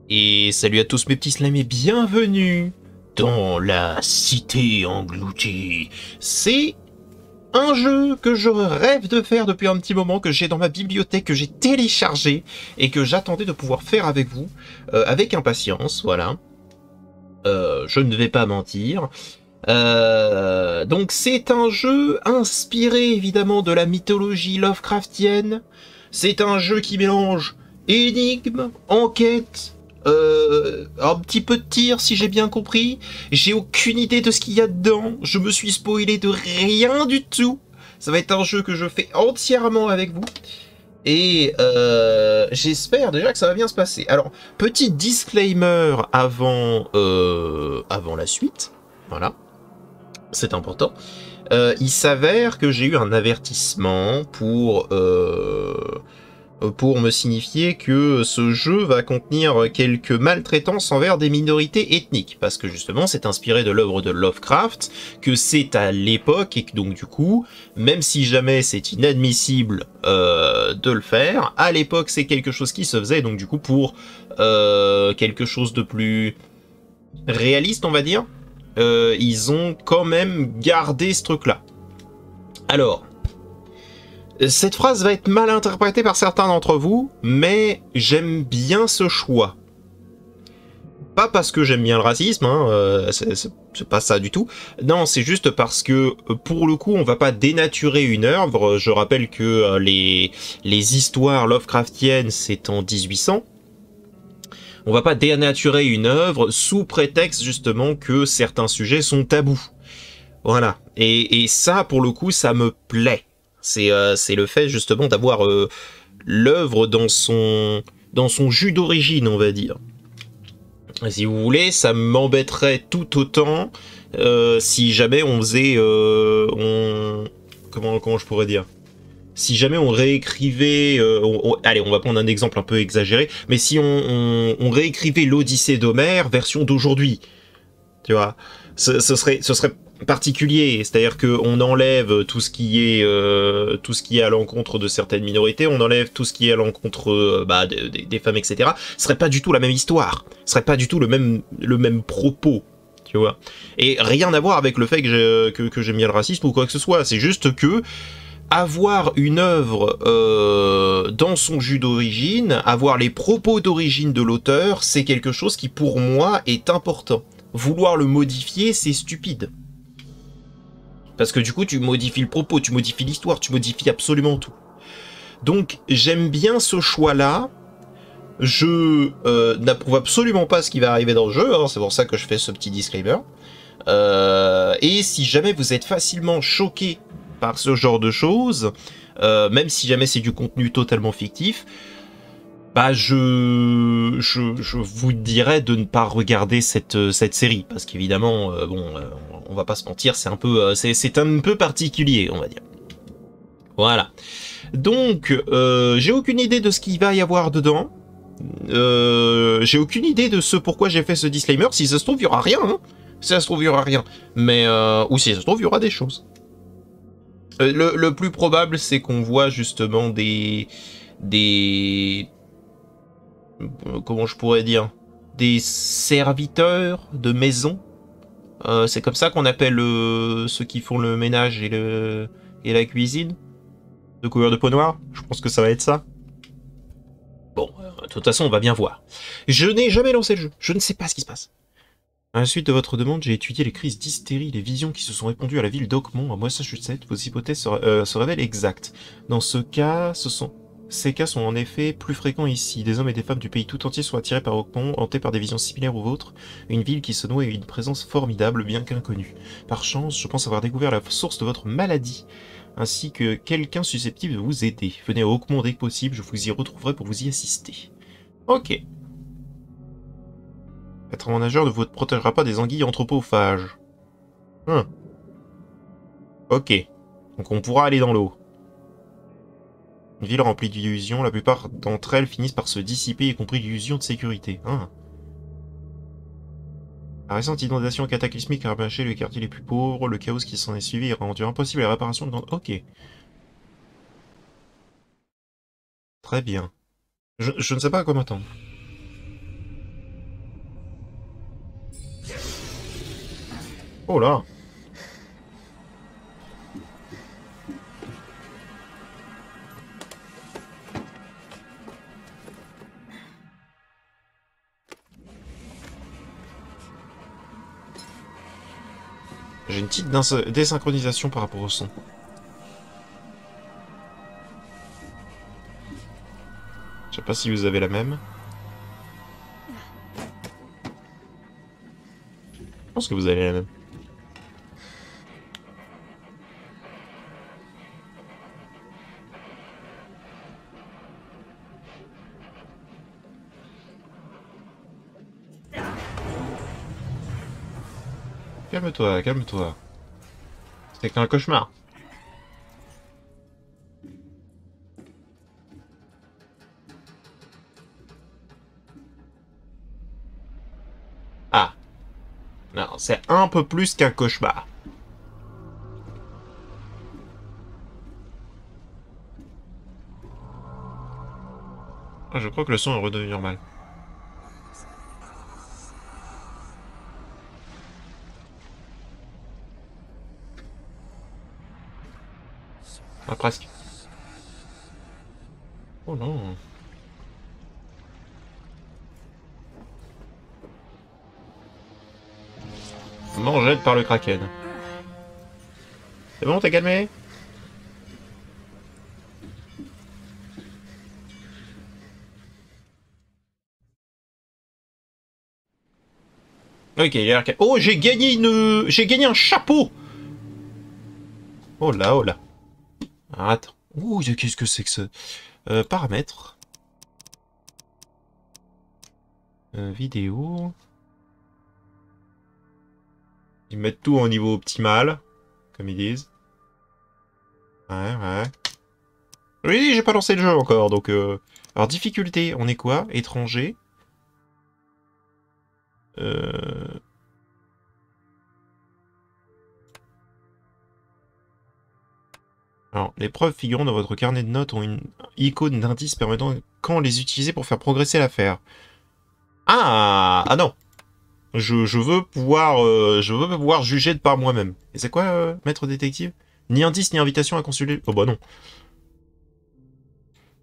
Et salut à tous mes petits slimes et bienvenue dans la cité engloutie. C'est un jeu que je rêve de faire depuis un petit moment, que j'ai dans ma bibliothèque, que j'ai téléchargé et que j'attendais de pouvoir faire avec vous, avec impatience, voilà. Je ne vais pas mentir. Donc c'est un jeu inspiré évidemment de la mythologie Lovecraftienne. C'est un jeu qui mélange énigme, enquête, un petit peu de tir si j'ai bien compris. J'ai aucune idée de ce qu'il y a dedans. Je me suis spoilé de rien du tout. Ça va être un jeu que je fais entièrement avec vous. Et j'espère déjà que ça va bien se passer. Alors, petit disclaimer avant la suite. Voilà. C'est important. Il s'avère que j'ai eu un avertissement pour me signifier que ce jeu va contenir quelques maltraitances envers des minorités ethniques, parce que justement c'est inspiré de l'œuvre de Lovecraft, que c'est à l'époque, et que donc du coup, même si jamais c'est inadmissible de le faire, à l'époque c'est quelque chose qui se faisait, donc du coup pour quelque chose de plus réaliste on va dire, ils ont quand même gardé ce truc-là. Alors, cette phrase va être mal interprétée par certains d'entre vous, mais j'aime bien ce choix. Pas parce que j'aime bien le racisme, hein, c'est pas ça du tout. Non, c'est juste parce que, pour le coup, on va pas dénaturer une œuvre. Je rappelle que les histoires Lovecraftiennes, c'est en 1800. On va pas dénaturer une œuvre sous prétexte justement que certains sujets sont tabous. Voilà. Et ça, pour le coup, ça me plaît. C'est le fait justement d'avoir l'œuvre dans son jus d'origine, on va dire. Si vous voulez, ça m'embêterait tout autant si jamais on faisait... comment je pourrais dire, si jamais on réécrivait... allez, on va prendre un exemple un peu exagéré, mais si on réécrivait l'Odyssée d'Homère version d'aujourd'hui, tu vois, ce serait particulier, c'est-à-dire qu'on enlève tout ce qui est à l'encontre de certaines minorités, on enlève tout ce qui est à l'encontre des femmes, etc. Ce serait pas du tout la même histoire, ce serait pas du tout le même propos, tu vois. Et rien à voir avec le fait que j'aime bien le racisme ou quoi que ce soit, c'est juste que avoir une œuvre dans son jus d'origine, avoir les propos d'origine de l'auteur, c'est quelque chose qui pour moi est important. Vouloir le modifier, c'est stupide. Parce que du coup, tu modifies le propos, tu modifies l'histoire, tu modifies absolument tout. Donc, j'aime bien ce choix-là. Je n'approuve absolument pas ce qui va arriver dans le jeu, hein, c'est pour ça que je fais ce petit disclaimer. Et si jamais vous êtes facilement choqué par ce genre de choses, même si jamais c'est du contenu totalement fictif, bah je vous dirais de ne pas regarder cette série, parce qu'évidemment, on va pas se mentir, c'est un peu particulier, on va dire. Voilà. Donc, j'ai aucune idée de ce qu'il va y avoir dedans. J'ai aucune idée de ce pourquoi j'ai fait ce disclaimer. Si ça se trouve, il y aura rien. Hein. Si ça se trouve, il y aura rien. Mais ou si ça se trouve, il y aura des choses. Le plus probable, c'est qu'on voit justement des comment je pourrais dire, des serviteurs de maison. C'est comme ça qu'on appelle ceux qui font le ménage et la cuisine de couleur de peau noire. Je pense que ça va être ça. Bon, de toute façon, on va bien voir. Je n'ai jamais lancé le jeu. Je ne sais pas ce qui se passe. À la suite de votre demande, j'ai étudié les crises d'hystérie, les visions qui se sont répandues à la ville d'Oakmont, en Massachusetts. Vos hypothèses se révèlent exactes. Dans ce cas, ces cas sont en effet plus fréquents ici. Des hommes et des femmes du pays tout entier sont attirés par Oakmont, hantés par des visions similaires aux vôtres. Une ville qui se noue et une présence formidable, bien qu'inconnue. Par chance, je pense avoir découvert la source de votre maladie, ainsi que quelqu'un susceptible de vous aider. Venez à Oakmont dès que possible, je vous y retrouverai pour vous y assister. Ok. Être en nageur ne vous protégera pas des anguilles anthropophages. Ok. Donc on pourra aller dans l'eau. Une ville remplie d'illusions, la plupart d'entre elles finissent par se dissiper, y compris l'illusion de sécurité. La récente inondation cataclysmique a rabâché les quartiers les plus pauvres, le chaos qui s'en est suivi a rendu impossible la réparation de grandes... Ok. Très bien. Je ne sais pas à quoi m'attendre. Oh là. J'ai une petite désynchronisation par rapport au son. Je sais pas si vous avez la même. Je pense que vous avez la même. Calme-toi, calme-toi. C'est qu'un cauchemar. Ah. Non, c'est un peu plus qu'un cauchemar. Ah, je crois que le son est redevenu normal. Ah, presque. Oh non. Mangette par le kraken. C'est bon, t'es calmé? Ok, il a l'air calme. Oh, j'ai gagné une... J'ai gagné un chapeau. Oh là, oh là. Ah, attends. Ouh, qu'est-ce que c'est que ça? Paramètres. Vidéo. Ils mettent tout en niveau optimal, comme ils disent. Ouais, ouais. Oui, j'ai pas lancé le jeu encore, donc... Alors, difficulté, on est quoi? Étranger. Euh... Alors, les preuves figurant dans votre carnet de notes ont une icône d'indice permettant quand les utiliser pour faire progresser l'affaire. Ah! Ah non! Je veux pouvoir juger de par moi-même. Et c'est quoi, maître détective? Ni indice, ni invitation à consulter... Oh bah non.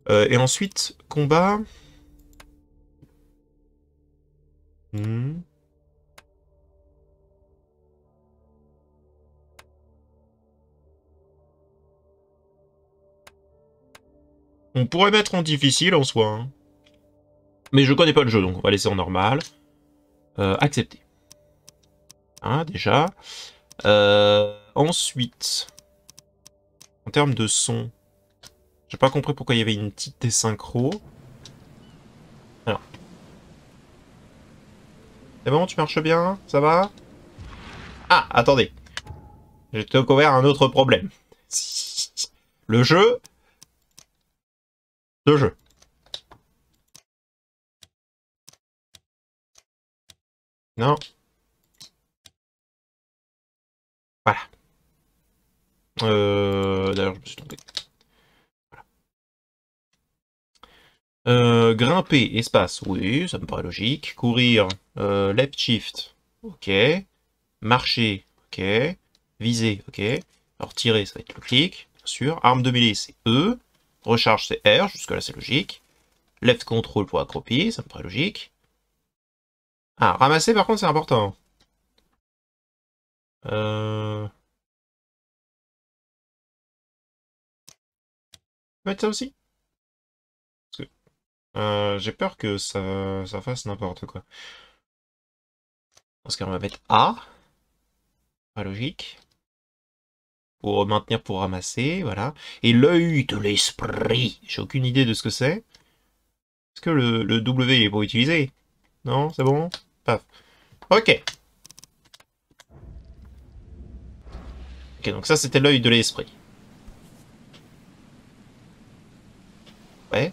Et ensuite, combat... Hmm. On pourrait mettre en difficile en soi. Hein. Mais je connais pas le jeu, donc on va laisser en normal. Accepter. Hein, déjà. Ensuite, en termes de son, j'ai pas compris pourquoi il y avait une petite désynchro. Alors. C'est bon, tu marches bien? Ça va? Ah, attendez. J'ai découvert un autre problème. Le jeu. Le jeu. Non. Voilà. D'ailleurs, je me suis trompé. Grimper, espace, oui, ça me paraît logique. Courir, left shift, ok. Marcher, ok. Viser, ok. Alors tirer, ça va être le clic, bien sûr. Arme de mêlée, c'est E. Recharge, c'est R, jusque-là c'est logique. Left control pour accroupir, ça me paraît logique. Ah, ramasser par contre c'est important. Euh... Mettre ça aussi? Parce que, j'ai peur que ça fasse n'importe quoi. Dans ce cas, on va mettre A. Pas logique. Pour maintenir, pour ramasser, voilà. Et l'œil de l'esprit. J'ai aucune idée de ce que c'est. Est-ce que le W est pour utiliser? Non, c'est bon? Paf. Ok. Ok, donc ça c'était l'œil de l'esprit. Ouais.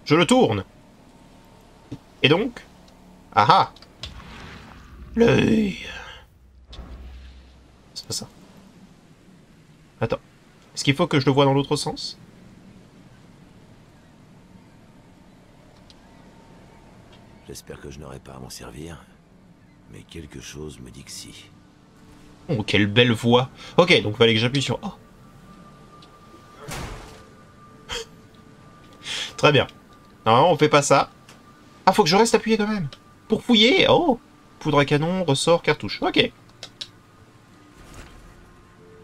Je le tourne. Et donc? Ah ah! L'œil. C'est pas ça. Attends. Est-ce qu'il faut que je le voie dans l'autre sens? J'espère que je n'aurai pas à m'en servir. Mais quelque chose me dit que si. Oh, quelle belle voix. Ok, donc fallait que j'appuie sur A. Très bien. Non, on fait pas ça. Ah, faut que je reste appuyé quand même. Pour fouiller. Oh. Poudre à canon, ressort, cartouche. Ok.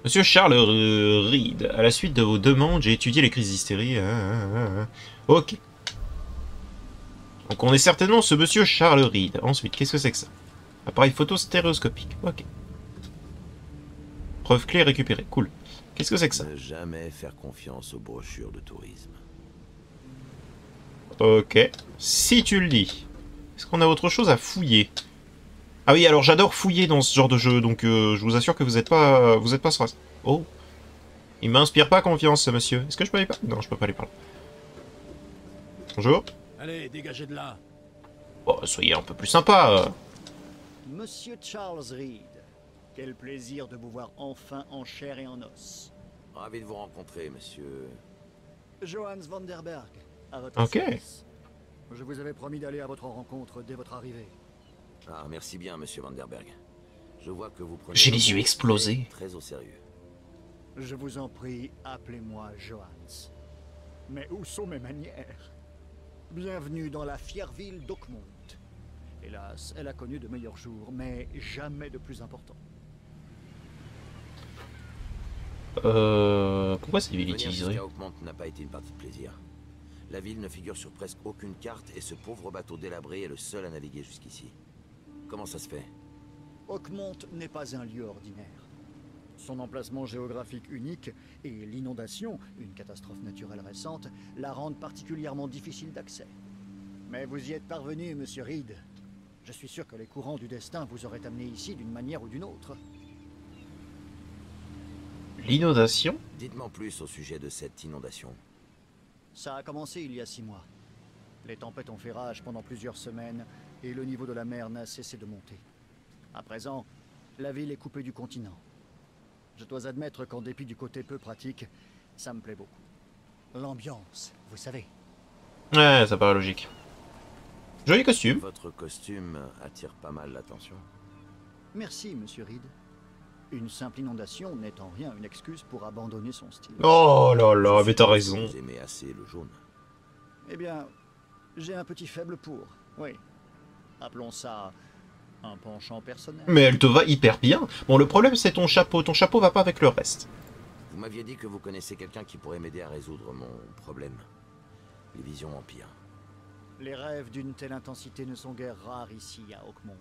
Monsieur Charles Reed, à la suite de vos demandes, j'ai étudié les crises d'hystérie. Ok. Donc on est certainement ce monsieur Charles Reed. Ensuite, qu'est-ce que c'est que ça? Appareil photo stéréoscopique. Ok. Preuve clé récupérée. Cool. Qu'est-ce que c'est que ça? Ne jamais faire confiance aux brochures de tourisme. Ok. Si tu le dis. Est-ce qu'on a autre chose à fouiller? Ah oui, alors j'adore fouiller dans ce genre de jeu, donc je vous assure que vous êtes pas sur... Oh. Il m'inspire pas confiance, ce monsieur. Est-ce que je peux aller par... Non, je peux pas aller par là. Bonjour. Allez, dégagez de là. Oh, soyez un peu plus sympa. Monsieur Charles Reed, quel plaisir de vous voir enfin en chair et en os. Ravi de vous rencontrer, monsieur. Johannes Vanderberg, à votre Ok. service. Je vous avais promis d'aller à votre rencontre dès votre arrivée. Ah, merci bien, monsieur Vanderberg. Je vois que vous prenez... J'ai les yeux explosés. Très au sérieux. Je vous en prie, appelez-moi Johannes. Mais où sont mes manières? Bienvenue dans la fière ville d'Oakmont. Hélas, elle a connu de meilleurs jours, mais jamais de plus importants. Pourquoi cette ville est Venir utilisée? jusqu'à Oakmont n'a pas été une partie de plaisir. La ville ne figure sur presque aucune carte et ce pauvre bateau délabré est le seul à naviguer jusqu'ici. Comment ça se fait? Oakmont n'est pas un lieu ordinaire. Son emplacement géographique unique et l'inondation, une catastrophe naturelle récente, la rendent particulièrement difficile d'accès. Mais vous y êtes parvenu, monsieur Reed. Je suis sûr que les courants du destin vous auraient amené ici d'une manière ou d'une autre. L'inondation? Dites-moi plus au sujet de cette inondation. Ça a commencé il y a 6 mois. Les tempêtes ont fait rage pendant plusieurs semaines et le niveau de la mer n'a cessé de monter. À présent, la ville est coupée du continent. Je dois admettre qu'en dépit du côté peu pratique, ça me plaît beaucoup. L'ambiance, vous savez. Ouais, ça paraît logique. Joli costume. Votre costume attire pas mal l'attention. Merci, monsieur Reed. Une simple inondation n'est en rien une excuse pour abandonner son style. Oh là là, Je mais t'as suppose que raison. Vous aimez assez le jaune. Eh bien, j'ai un petit faible pour, oui. Appelons ça un penchant personnel. Mais elle te va hyper bien. Bon, le problème c'est ton chapeau. Ton chapeau va pas avec le reste. Vous m'aviez dit que vous connaissez quelqu'un qui pourrait m'aider à résoudre mon problème. Les visions empire. Les rêves d'une telle intensité ne sont guère rares ici à Oakmont.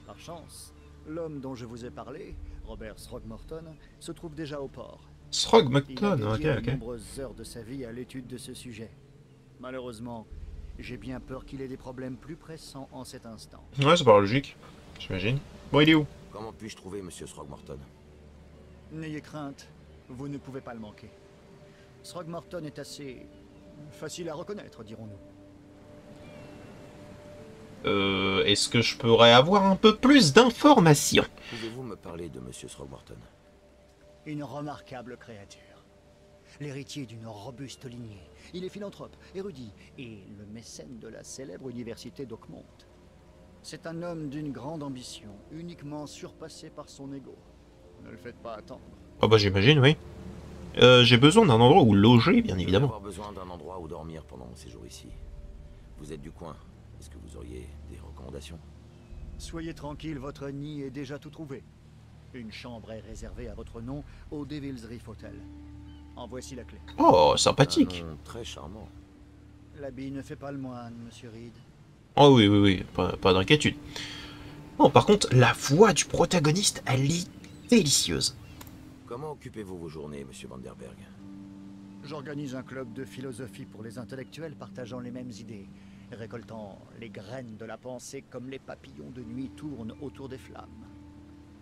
Par chance, l'homme dont je vous ai parlé, Robert Throgmorton, se trouve déjà au port. Il a Throgmorton, dédié ok, de ok. nombreuses heures de sa vie à l'étude de ce sujet. Malheureusement, j'ai bien peur qu'il ait des problèmes plus pressants en cet instant. Ouais, ça paraît logique. J'imagine. Bon, il est où? Comment puis-je trouver monsieur Throgmorton? N'ayez crainte, vous ne pouvez pas le manquer. Throgmorton est assez facile à reconnaître, dirons-nous. Est-ce que je pourrais avoir un peu plus d'informations? Pouvez-vous me parler de monsieur Throgmorton? Une remarquable créature. L'héritier d'une robuste lignée. Il est philanthrope, érudit et le mécène de la célèbre université d'Oakmont. C'est un homme d'une grande ambition, uniquement surpassé par son ego. Ne le faites pas attendre. Oh bah j'imagine, oui. J'ai besoin d'un endroit où loger, bien Je vais évidemment. avoir besoin d'un endroit où dormir pendant mon séjour ici. Vous êtes du coin. Est-ce que vous auriez des recommandations? Soyez tranquille, votre nid est déjà tout trouvé. Une chambre est réservée à votre nom au Devil's Reef Hotel. En voici la clé. Oh, Un sympathique. nom très charmant. L'habit ne fait pas le moine, monsieur Reed. Oh oui, oui, oui, pas d'inquiétude. Bon, par contre, la voix du protagoniste, elle est délicieuse. Comment occupez-vous vos journées, monsieur Vanderberg? J'organise un club de philosophie pour les intellectuels partageant les mêmes idées, récoltant les graines de la pensée comme les papillons de nuit tournent autour des flammes.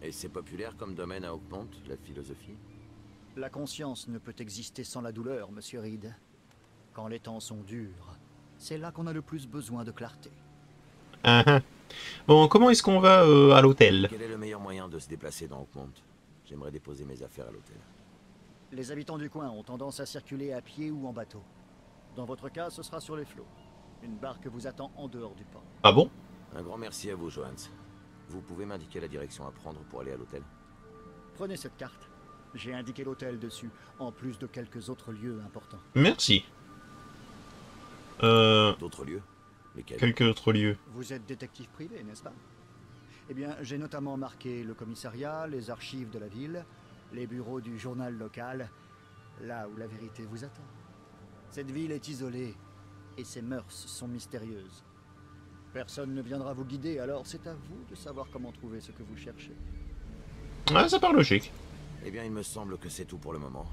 Et c'est populaire comme domaine à Oakmont, la philosophie? La conscience ne peut exister sans la douleur, monsieur Reed. Quand les temps sont durs, c'est là qu'on a le plus besoin de clarté. Ah, ah. Bon, comment est-ce qu'on va à l'hôtel? Quel est le meilleur moyen de se déplacer dans Oakmont? J'aimerais déposer mes affaires à l'hôtel. Les habitants du coin ont tendance à circuler à pied ou en bateau. Dans votre cas, ce sera sur les flots. Une barque vous attend en dehors du port. Ah bon? Un grand merci à vous, Johannes. Vous pouvez m'indiquer la direction à prendre pour aller à l'hôtel? Prenez cette carte. J'ai indiqué l'hôtel dessus, en plus de quelques autres lieux importants. Merci. D'autres lieux? Lesquels? Quelques autres lieux. Vous êtes détective privé, n'est-ce pas? Eh bien, j'ai notamment marqué le commissariat, les archives de la ville, les bureaux du journal local, là où la vérité vous attend. Cette ville est isolée, et ses mœurs sont mystérieuses. Personne ne viendra vous guider, alors c'est à vous de savoir comment trouver ce que vous cherchez. Ouais, ça part logique. Eh bien, il me semble que c'est tout pour le moment.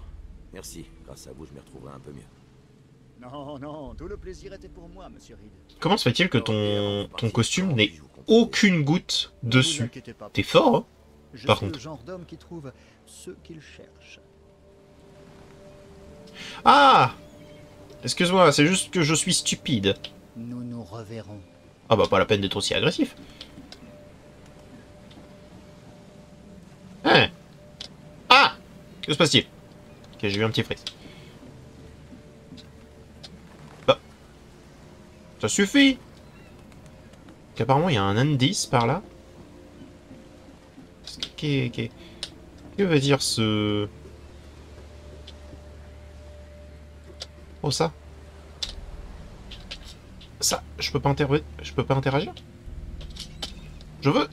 Merci, grâce à vous, je m'y retrouverai un peu mieux. Non, non, tout le plaisir était pour moi, monsieur Reed. Comment se fait-il que ton costume n'ait aucune goutte Ne vous dessus? inquiétez pas. T'es fort, hein? Je par suis contre. le genre d'homme qui trouve ce qu'il cherche. Ah! Excuse-moi, c'est juste que je suis stupide. Nous nous reverrons. Ah bah pas la peine d'être aussi agressif. Hein? Ah! Que se passe-t-il? Ok, j'ai eu un petit freeze. Bah. Ça suffit! Apparemment il y a un indice par là. Que veut dire ce... Oh ça? Ça, je peux pas interagir? Je veux.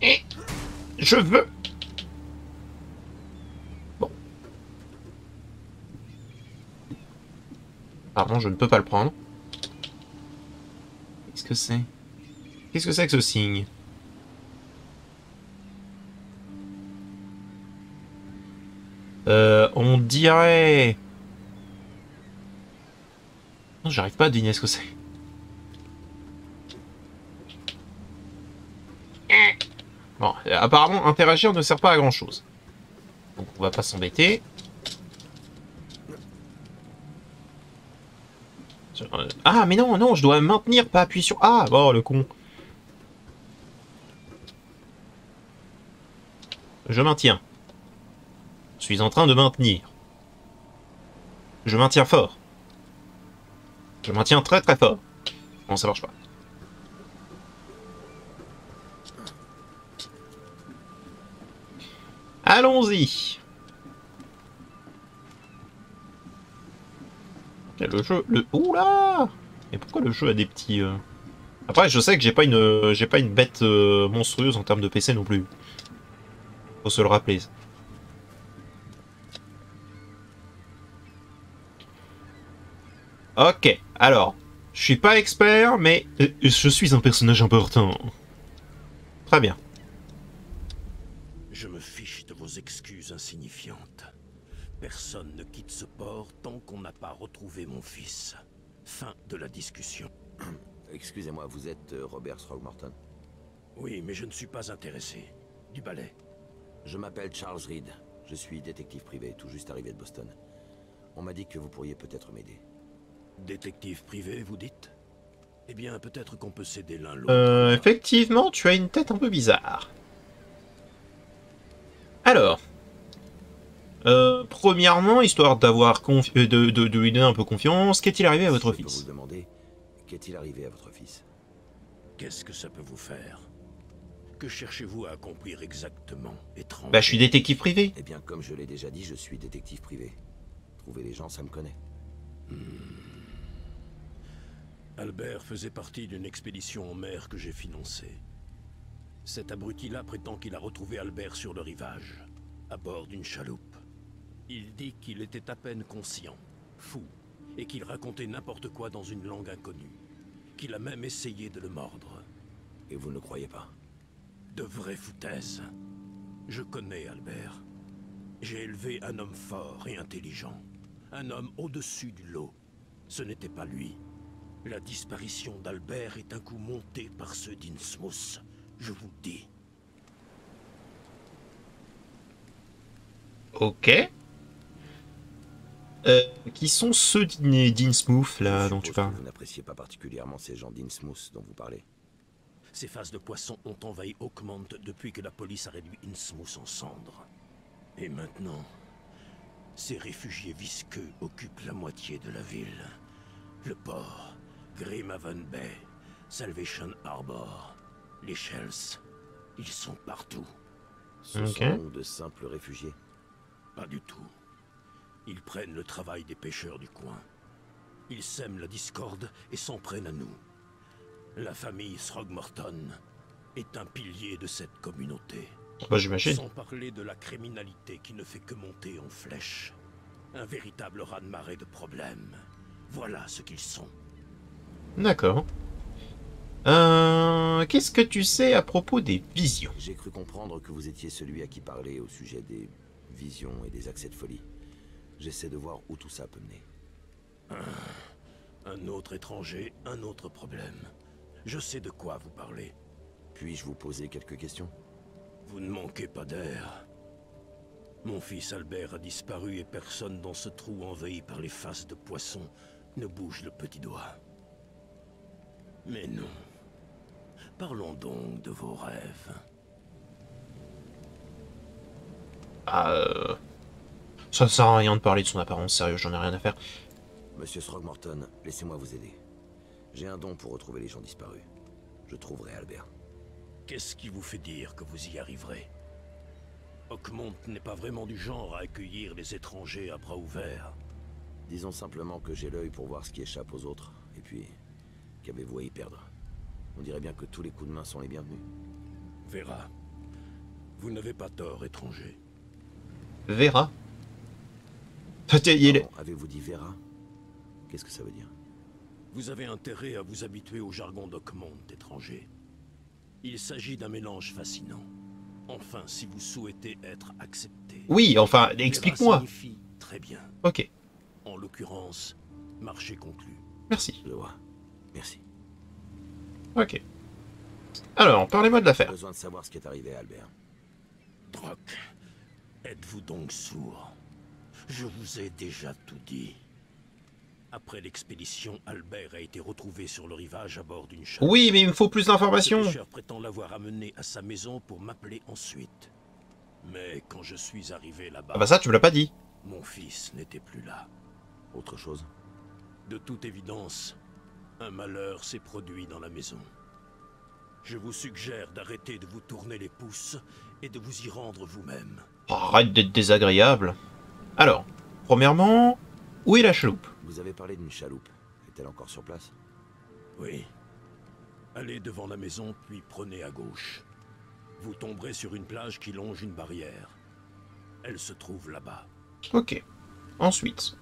Et je veux. Bon. Apparemment, je ne peux pas le prendre. Qu'est-ce que c'est? Qu'est-ce que c'est que ce signe? On dirait... Non, j'arrive pas à deviner ce que c'est. Bon, apparemment, interagir ne sert pas à grand chose. Donc, on va pas s'embêter. Ah, mais non, non, je dois maintenir, pas appuyer sur... Ah, bon, le con. Je maintiens. Je suis en train de maintenir. Je maintiens fort. Je maintiens très très fort. Non, ça marche pas. Allons-y. Le jeu... Oula! Et pourquoi le jeu a des petits... Après, je sais que j'ai pas une bête monstrueuse en termes de PC non plus. Faut se le rappeler. Ok, alors, je suis pas expert, mais je suis un personnage important. Très bien. Je me fiche de vos excuses insignifiantes. Personne ne quitte ce port tant qu'on n'a pas retrouvé mon fils. Fin de la discussion. Excusez-moi, vous êtes Robert Throgmorton? Oui, mais je ne suis pas intéressé. Du balai. Je m'appelle Charles Reed. Je suis détective privé, tout juste arrivé de Boston. On m'a dit que vous pourriez peut-être m'aider. Détective privé, vous dites? Eh bien, peut-être qu'on peut s'aider l'un l'autre. Effectivement, tu as une tête un peu bizarre. Alors... premièrement, histoire d'avoir de lui donner un peu confiance, qu'est-il arrivé à votre Je peux fils? vous demander, qu'est-il arrivé à votre fils? Qu'est-ce que ça peut vous faire? Que cherchez-vous à accomplir exactement, étrange? Bah, je suis détective privé. Eh bien, comme je l'ai déjà dit, je suis détective privé. Trouver les gens, ça me connaît. Albert faisait partie d'une expédition en mer que j'ai financée. Cet abruti-là prétend qu'il a retrouvé Albert sur le rivage, à bord d'une chaloupe. Il dit qu'il était à peine conscient, fou, et qu'il racontait n'importe quoi dans une langue inconnue, qu'il a même essayé de le mordre. Et vous ne le croyez pas? De vraies foutaises. Je connais Albert. J'ai élevé un homme fort et intelligent. Un homme au-dessus du lot. Ce n'était pas lui. La disparition d'Albert est un coup monté par ceux d'Innsmouth. Je vous le dis. Ok. Qui sont ceux d'Innsmouth, là, dont tu Je suppose parles? que vous n'appréciez pas particulièrement ces gens d'Innsmouth dont vous parlez. Ces faces de poisson ont envahi Oakmont depuis que la police a réduit Innsmouth en cendres. Et maintenant, ces réfugiés visqueux occupent la moitié de la ville. Le port, Grimhaven Bay, Salvation Harbor, les Shells, ils sont partout. Ce Ok. sont de simples réfugiés. Pas du tout. Ils prennent le travail des pêcheurs du coin. Ils sèment la discorde et s'en prennent à nous. La famille Throgmorton est un pilier de cette communauté. Bah, j'imagine. Sans parler de la criminalité qui ne fait que monter en flèche. Un véritable raz-de-marée de problèmes. Voilà ce qu'ils sont. D'accord. Qu'est-ce que tu sais à propos des visions? J'ai cru comprendre que vous étiez celui à qui parler au sujet des visions et des accès de folie. J'essaie de voir où tout ça peut mener. Un autre étranger, un autre problème. Je sais de quoi vous parlez. Puis-je vous poser quelques questions? Vous ne manquez pas d'air. Mon fils Albert a disparu et personne dans ce trou envahi par les faces de poissons ne bouge le petit doigt. Mais non. Parlons donc de vos rêves. Ça sert à rien de parler de son apparence, sérieux, j'en ai rien à faire. Monsieur Throgmorton, laissez-moi vous aider. J'ai un don pour retrouver les gens disparus. Je trouverai Albert. Qu'est-ce qui vous fait dire que vous y arriverez? Oakmont n'est pas vraiment du genre à accueillir les étrangers à bras ouverts. Disons simplement que j'ai l'œil pour voir ce qui échappe aux autres. Et puis, qu'avez-vous à y perdre? On dirait bien que tous les coups de main sont les bienvenus. Vera, vous n'avez pas tort, étranger. Vera. Il est... Pardon, avez-vous dit Vera? Qu'est-ce que ça veut dire? Vous avez intérêt à vous habituer au jargon d'Oakmont, étranger. Il s'agit d'un mélange fascinant. Enfin, si vous souhaitez être accepté. Oui, enfin, Vera explique-moi. signifie très bien. Ok, En l'occurrence, marché conclu. merci. Je vois. Merci. Ok. Alors, parlez-moi de J'ai l'affaire. besoin de savoir ce qui est arrivé à Albert. Droc, êtes-vous donc sourd? Je vous ai déjà tout dit. Après l'expédition, Albert a été retrouvé sur le rivage à bord d'une chaloupe. Oui, mais il me faut plus Ce d'informations. pêcheur prétend l'avoir amené à sa maison pour m'appeler ensuite. Mais quand je suis arrivé là-bas, Ah bah ça, tu me l'as pas dit. mon fils n'était plus là. Autre chose? De toute évidence, un malheur s'est produit dans la maison. Je vous suggère d'arrêter de vous tourner les pouces et de vous y rendre vous-même. Arrête d'être désagréable. Alors, premièrement, où est la chaloupe? Vous avez parlé d'une chaloupe. Est-elle encore sur place? Oui. Allez devant la maison, puis prenez à gauche. Vous tomberez sur une plage qui longe une barrière. Elle se trouve là-bas. Ok. Ensuite,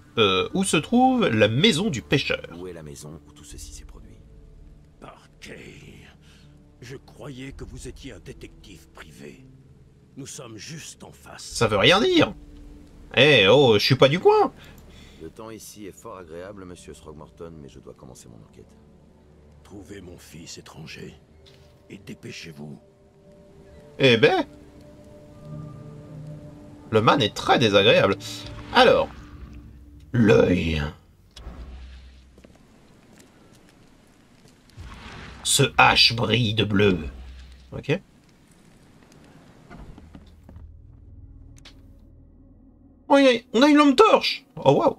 où se trouve la maison du pêcheur? Où est la maison où tout ceci s'est produit? Parquet. Je croyais que vous étiez un détective privé. Nous sommes juste en face. Ça veut rien dire. Eh oh, je suis pas du coin. Le temps ici est fort agréable, monsieur Throgmorton, mais je dois commencer mon enquête. Trouvez mon fils étranger. Et dépêchez-vous. Eh ben... Le man est très désagréable. Alors... L'œil. Ce H brille de bleu. Ok. Oh, on a une lampe torche. Oh waouh.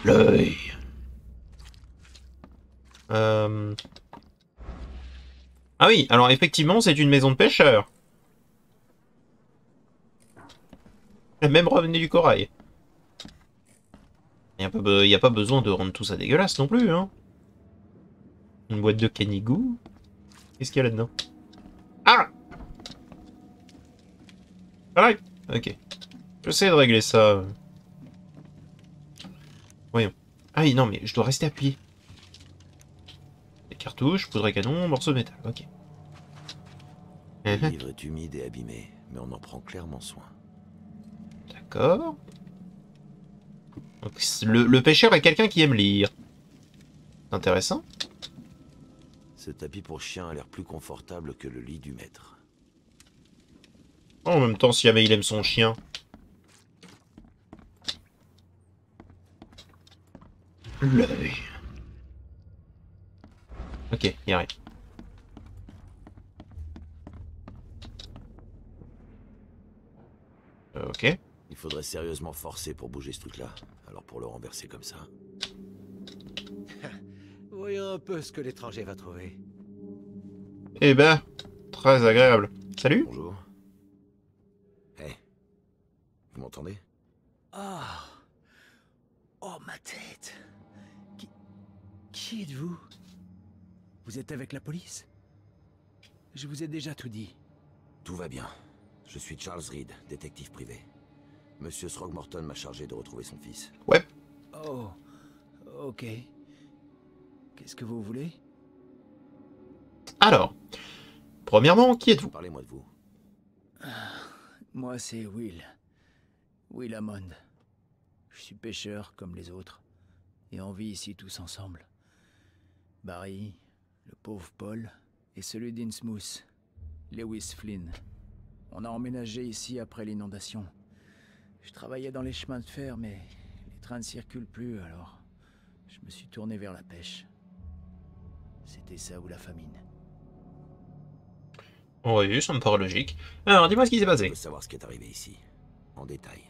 L'œil. Ah oui, alors effectivement, c'est une maison de pêcheurs. Même revenu du corail. Il n'y a pas besoin de rendre tout ça dégueulasse non plus, hein. Une boîte de canigou. Qu'est-ce qu'il y a là-dedans? Ah! Voilà. Ok. J'essaie de régler ça. Voyons. Ah oui, non, mais je dois rester appuyé. Des cartouches, poudre à canon, morceau de métal. Ok. Le livre est humide et abîmé, mais on en prend clairement soin. D'accord. Donc, le pêcheur est quelqu'un qui aime lire. Intéressant. Ce tapis pour chien a l'air plus confortable que le lit du maître. En même temps, si jamais il aime son chien. L'œil. Ok, y a rien. Ok. Il faudrait sérieusement forcer pour bouger ce truc-là. Alors pour le renverser comme ça... Voyons un peu ce que l'étranger va trouver. Eh ben, très agréable. Salut. Bonjour. Hé. Vous m'entendez? Ah. Oh, ma tête. Qui êtes-vous? Vous êtes avec la police? Je vous ai déjà tout dit. Tout va bien. Je suis Charles Reed, détective privé. Monsieur Throgmorton m'a chargé de retrouver son fils. Ouais. Oh. Ok. Qu'est-ce que vous voulez? Alors, premièrement, qui êtes-vous? Parlez-moi de vous. Moi, c'est Will. Will Hammond. Je suis pêcheur comme les autres. Et on vit ici tous ensemble. Barry, le pauvre Paul, et celui d'Innsmouth, Lewis Flynn. On a emménagé ici après l'inondation. Je travaillais dans les chemins de fer, mais les trains ne circulent plus, alors je me suis tourné vers la pêche. C'était ça ou la famine. Oui, ça me paraît logique. Alors, dis-moi ce qui s'est Je passé. veux savoir ce qui est arrivé ici. En détail.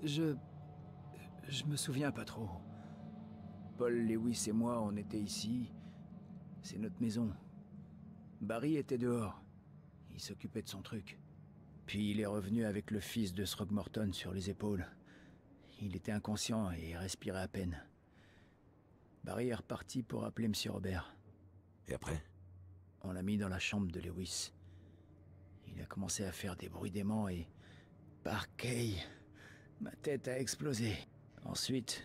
Je me souviens pas trop. Paul, Lewis et moi, on était ici. C'est notre maison. Barry était dehors. Il s'occupait de son truc. Puis il est revenu avec le fils de Throgmorton sur les épaules. Il était inconscient et respirait à peine. Barry est reparti pour appeler M. Robert. Et après? On l'a mis dans la chambre de Lewis. Il a commencé à faire des bruits d'aimants et... Par Kay, ma tête a explosé. Ensuite,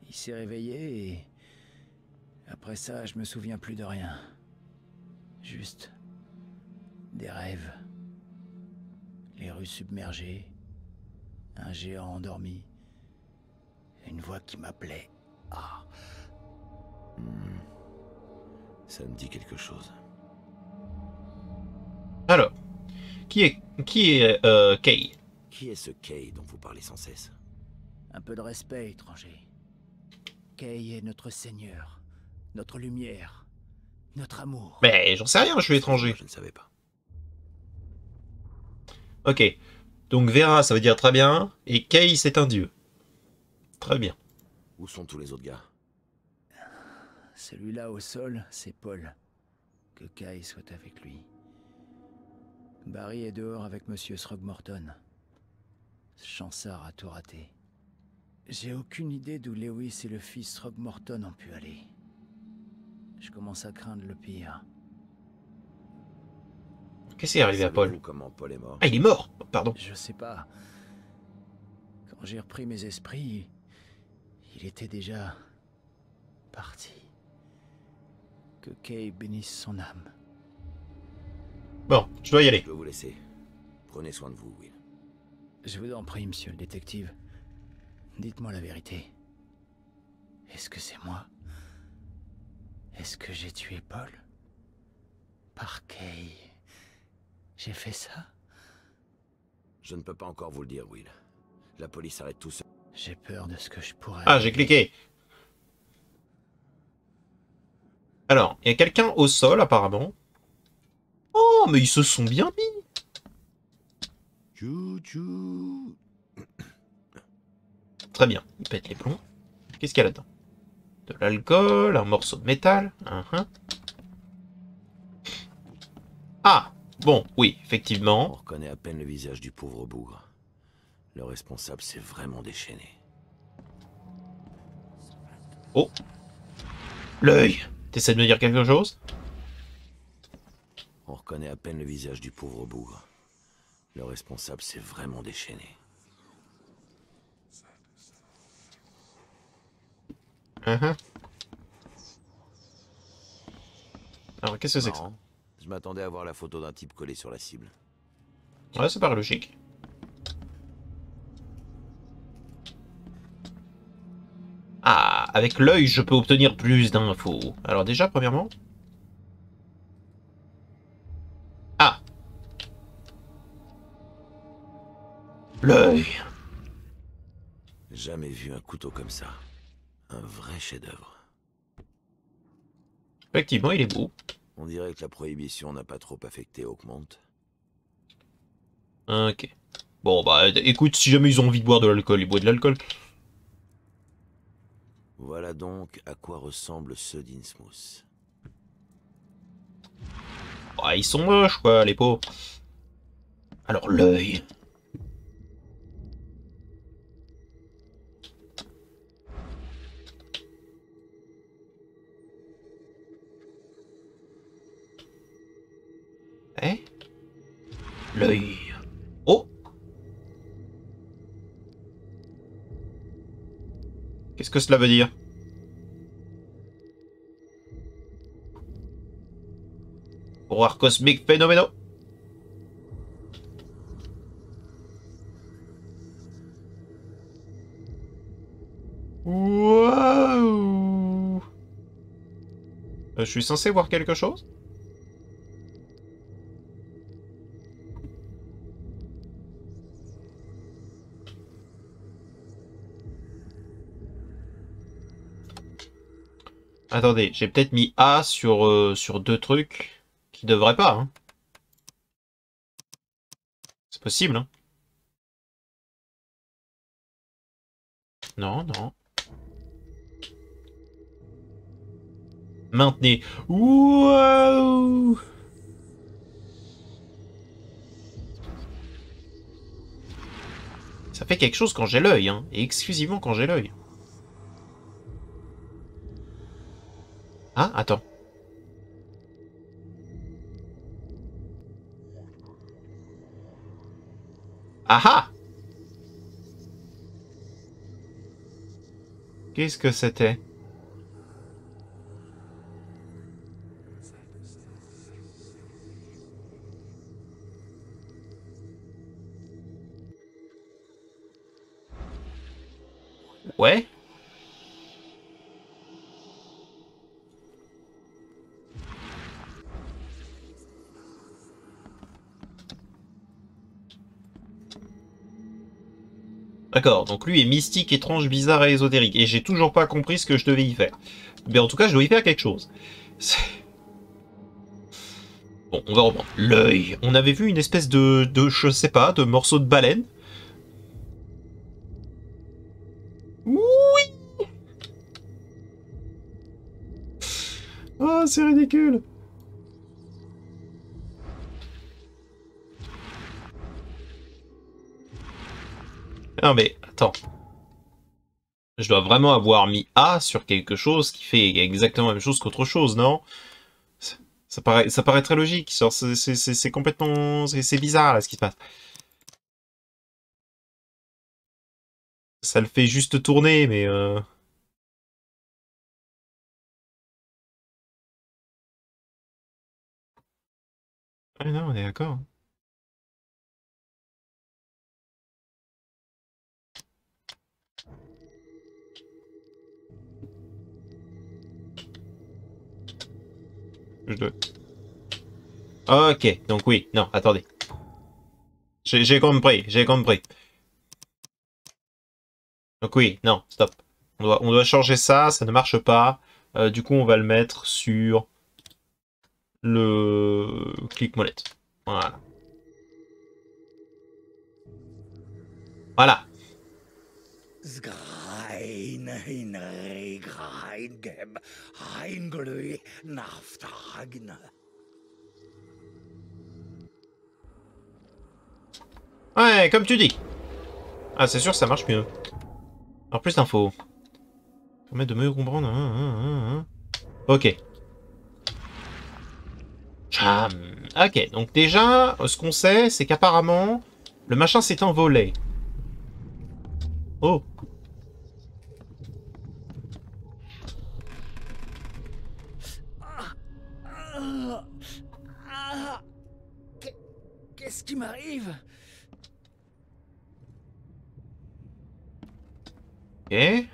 il s'est réveillé et... Après ça, je me souviens plus de rien. Juste... des rêves. Les rues submergées. Un géant endormi. Une voix qui m'appelait. Ah. Ça me dit quelque chose. Alors, qui est Kay? Qui est ce Kay dont vous parlez sans cesse? Un peu de respect, étranger. Kay est notre seigneur, notre lumière, notre amour. Mais j'en sais rien, je suis étranger. Je ne savais pas. Ok. Donc Vera, ça veut dire très bien, et Kay, c'est un dieu. Très bien. Où sont tous les autres gars? Celui-là au sol, c'est Paul. Que Kay soit avec lui. Barry est dehors avec Monsieur Throgmorton. Ce Chansard a tout raté. J'ai aucune idée d'où Lewis et le fils Throgmorton ont pu aller. Je commence à craindre le pire. Qu'est-ce qui est arrivé à Paul? Savez-vous comment Paul est mort? Ah, il est mort. Pardon. Je sais pas. Quand j'ai repris mes esprits, il était déjà parti. Que Kay bénisse son âme. Bon, je dois y Je aller. peux vous laisser. Prenez soin de vous, Will. Je vous en prie, monsieur le détective. Dites-moi la vérité. Est-ce que c'est moi? Est-ce que j'ai tué Paul? Par Kay. J'ai fait ça? Je ne peux pas encore vous le dire, Will. La police arrête tout seul. J'ai peur de ce que je pourrais... Ah, j'ai cliqué. Alors, il y a quelqu'un au sol, apparemment. Oh, mais ils se sont bien mis. Chou-chou. Très bien, il pète les plombs. Qu'est-ce qu'il y a là-dedans? De l'alcool, un morceau de métal. Ah, bon, oui, On effectivement. reconnaît à peine le visage du pauvre bougre. Le responsable s'est vraiment déchaîné. Oh. L'œil. T'essaies de me dire quelque chose? On reconnaît à peine le visage du pauvre bougre. Le responsable s'est vraiment déchaîné. Alors, qu'est-ce que c'est que ça? Marrant. Je m'attendais à voir la photo d'un type collé sur la cible. Ouais, ça paraît logique. Ah, avec l'œil, je peux obtenir plus d'infos. Alors déjà, premièrement... Ah! L'œil! Jamais vu un couteau comme ça. Un vrai chef-d'œuvre. Effectivement, il est beau. On dirait que la prohibition n'a pas trop affecté Oakmont. Ok. Bon, bah, écoute, si jamais ils ont envie de boire de l'alcool, ils boivent de l'alcool. Voilà donc à quoi ressemblent ceux d'Innsmouth. Ah, ils sont moches, quoi, les pauvres. Alors, l'œil. Eh? L'œil. Oh! Qu'est-ce que cela veut dire? Horreur cosmique phénoménal. Waouh! Je suis censé voir quelque chose? Attendez, j'ai peut-être mis A sur deux trucs qui devraient pas, hein. C'est possible, hein. Non, non. Maintenez. Waouh! Ça fait quelque chose quand j'ai l'œil, hein. Et exclusivement quand j'ai l'œil. Ah, attends. Ah ah! Qu'est-ce que c'était? Ouais? D'accord, donc lui est mystique, étrange, bizarre et ésotérique. Et j'ai toujours pas compris ce que je devais y faire. Mais en tout cas, je dois y faire quelque chose. Bon, on va reprendre. L'œil. On avait vu une espèce je sais pas, de morceau de baleine. Oui! Oh, c'est ridicule. Non mais, attends. Je dois vraiment avoir mis A sur quelque chose qui fait exactement la même chose qu'autre chose, non? Ça paraît très logique. C'est complètement... C'est bizarre, là, ce qui se passe. Ça le fait juste tourner, mais... Ah non, on est d'accord. Je dois... Ok, donc oui, non, attendez. J'ai compris, j'ai compris. Donc oui, non, stop. On doit changer ça, ça ne marche pas. Du coup, on va le mettre sur le clic-molette. Voilà. Voilà. Ouais, comme tu dis. Ah, c'est sûr, ça marche mieux. Alors, plus d'infos. Permet de mieux comprendre. Ok. Ok, donc déjà, ce qu'on sait, c'est qu'apparemment, le machin s'est envolé. Oh. Qu'est-ce qui m'arrive? Ok.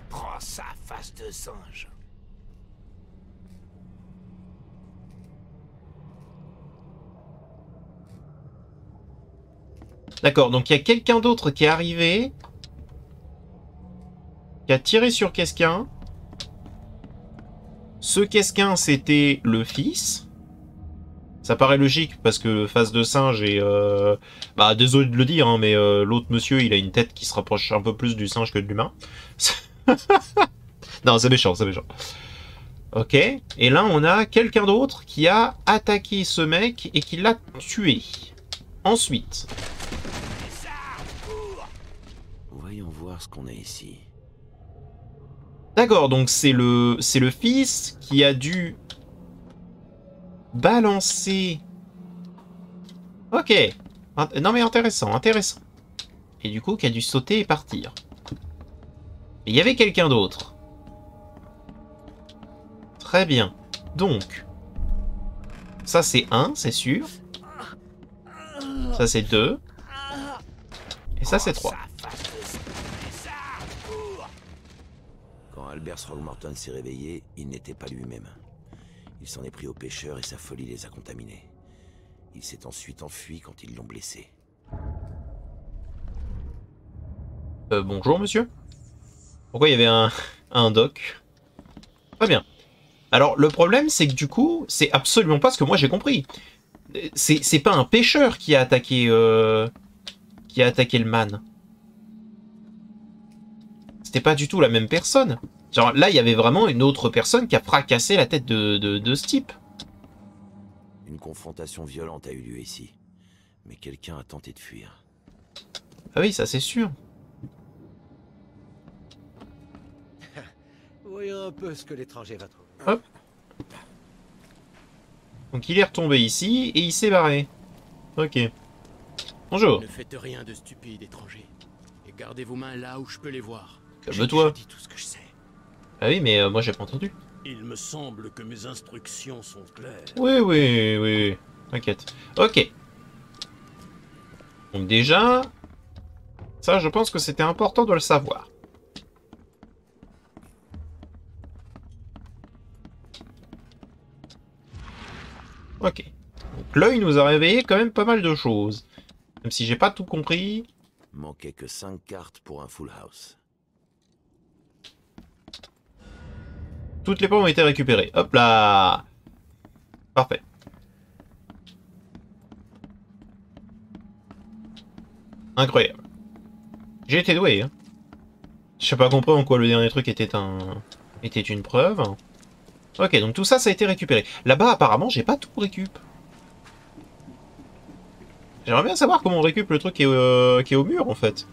Prends ça, face de singe. D'accord, donc il y a quelqu'un d'autre qui est arrivé, qui a tiré sur quelqu'un. Ce quelqu'un, c'était le fils. Ça paraît logique, parce que face de singe et... Bah, désolé de le dire, hein, mais l'autre monsieur, il a une tête qui se rapproche un peu plus du singe que de l'humain. Non, c'est méchant, c'est méchant. Ok, et là, on a quelqu'un d'autre qui a attaqué ce mec et qui l'a tué. Ensuite... Voyons voir ce qu'on a ici. D'accord, donc c'est le fils qui a dû balancer... Ok. Non mais intéressant, intéressant. Et du coup, qui a dû sauter et partir. Et il y avait quelqu'un d'autre. Très bien. Donc, ça c'est 1, c'est sûr. Ça c'est 2. Et ça c'est 3. Quand Albert Throgmorton s'est réveillé, il n'était pas lui-même. Il s'en est pris aux pêcheurs et sa folie les a contaminés. Il s'est ensuite enfui quand ils l'ont blessé. Bonjour monsieur. Pourquoi il y avait un doc? Très bien. Alors le problème c'est que du coup, c'est absolument pas ce que moi j'ai compris. C'est pas un pêcheur qui a attaqué le man. C'était pas du tout la même personne. Genre là, il y avait vraiment une autre personne qui a fracassé la tête de ce type. Une confrontation violente a eu lieu ici. Mais quelqu'un a tenté de fuir. Ah oui, ça c'est sûr. Voyons un peu ce que l'étranger va trouver. Hop. Donc il est retombé ici et il s'est barré. Ok. Bonjour. Ne faites rien de stupide, étranger. Et gardez vos mains là où je peux les voir. Calme-toi. Je dis tout ce que je sais. Ah oui, mais moi j'ai pas entendu. Il me semble que mes instructions sont claires. Oui, oui, oui. T'inquiète. Ok. Donc déjà, ça je pense que c'était important de le savoir. Ok. Donc l'œil nous a réveillé quand même pas mal de choses. Même si j'ai pas tout compris. Manquait que 5 cartes pour un full house. Toutes les preuves ont été récupérées. Hop là. Parfait. Incroyable. J'ai été doué, hein. Je sais pas compris en quoi le dernier truc était une preuve. Ok, donc tout ça, ça a été récupéré. Là-bas, apparemment, j'ai pas tout récup. J'aimerais bien savoir comment on récup le truc qui est au mur, en fait.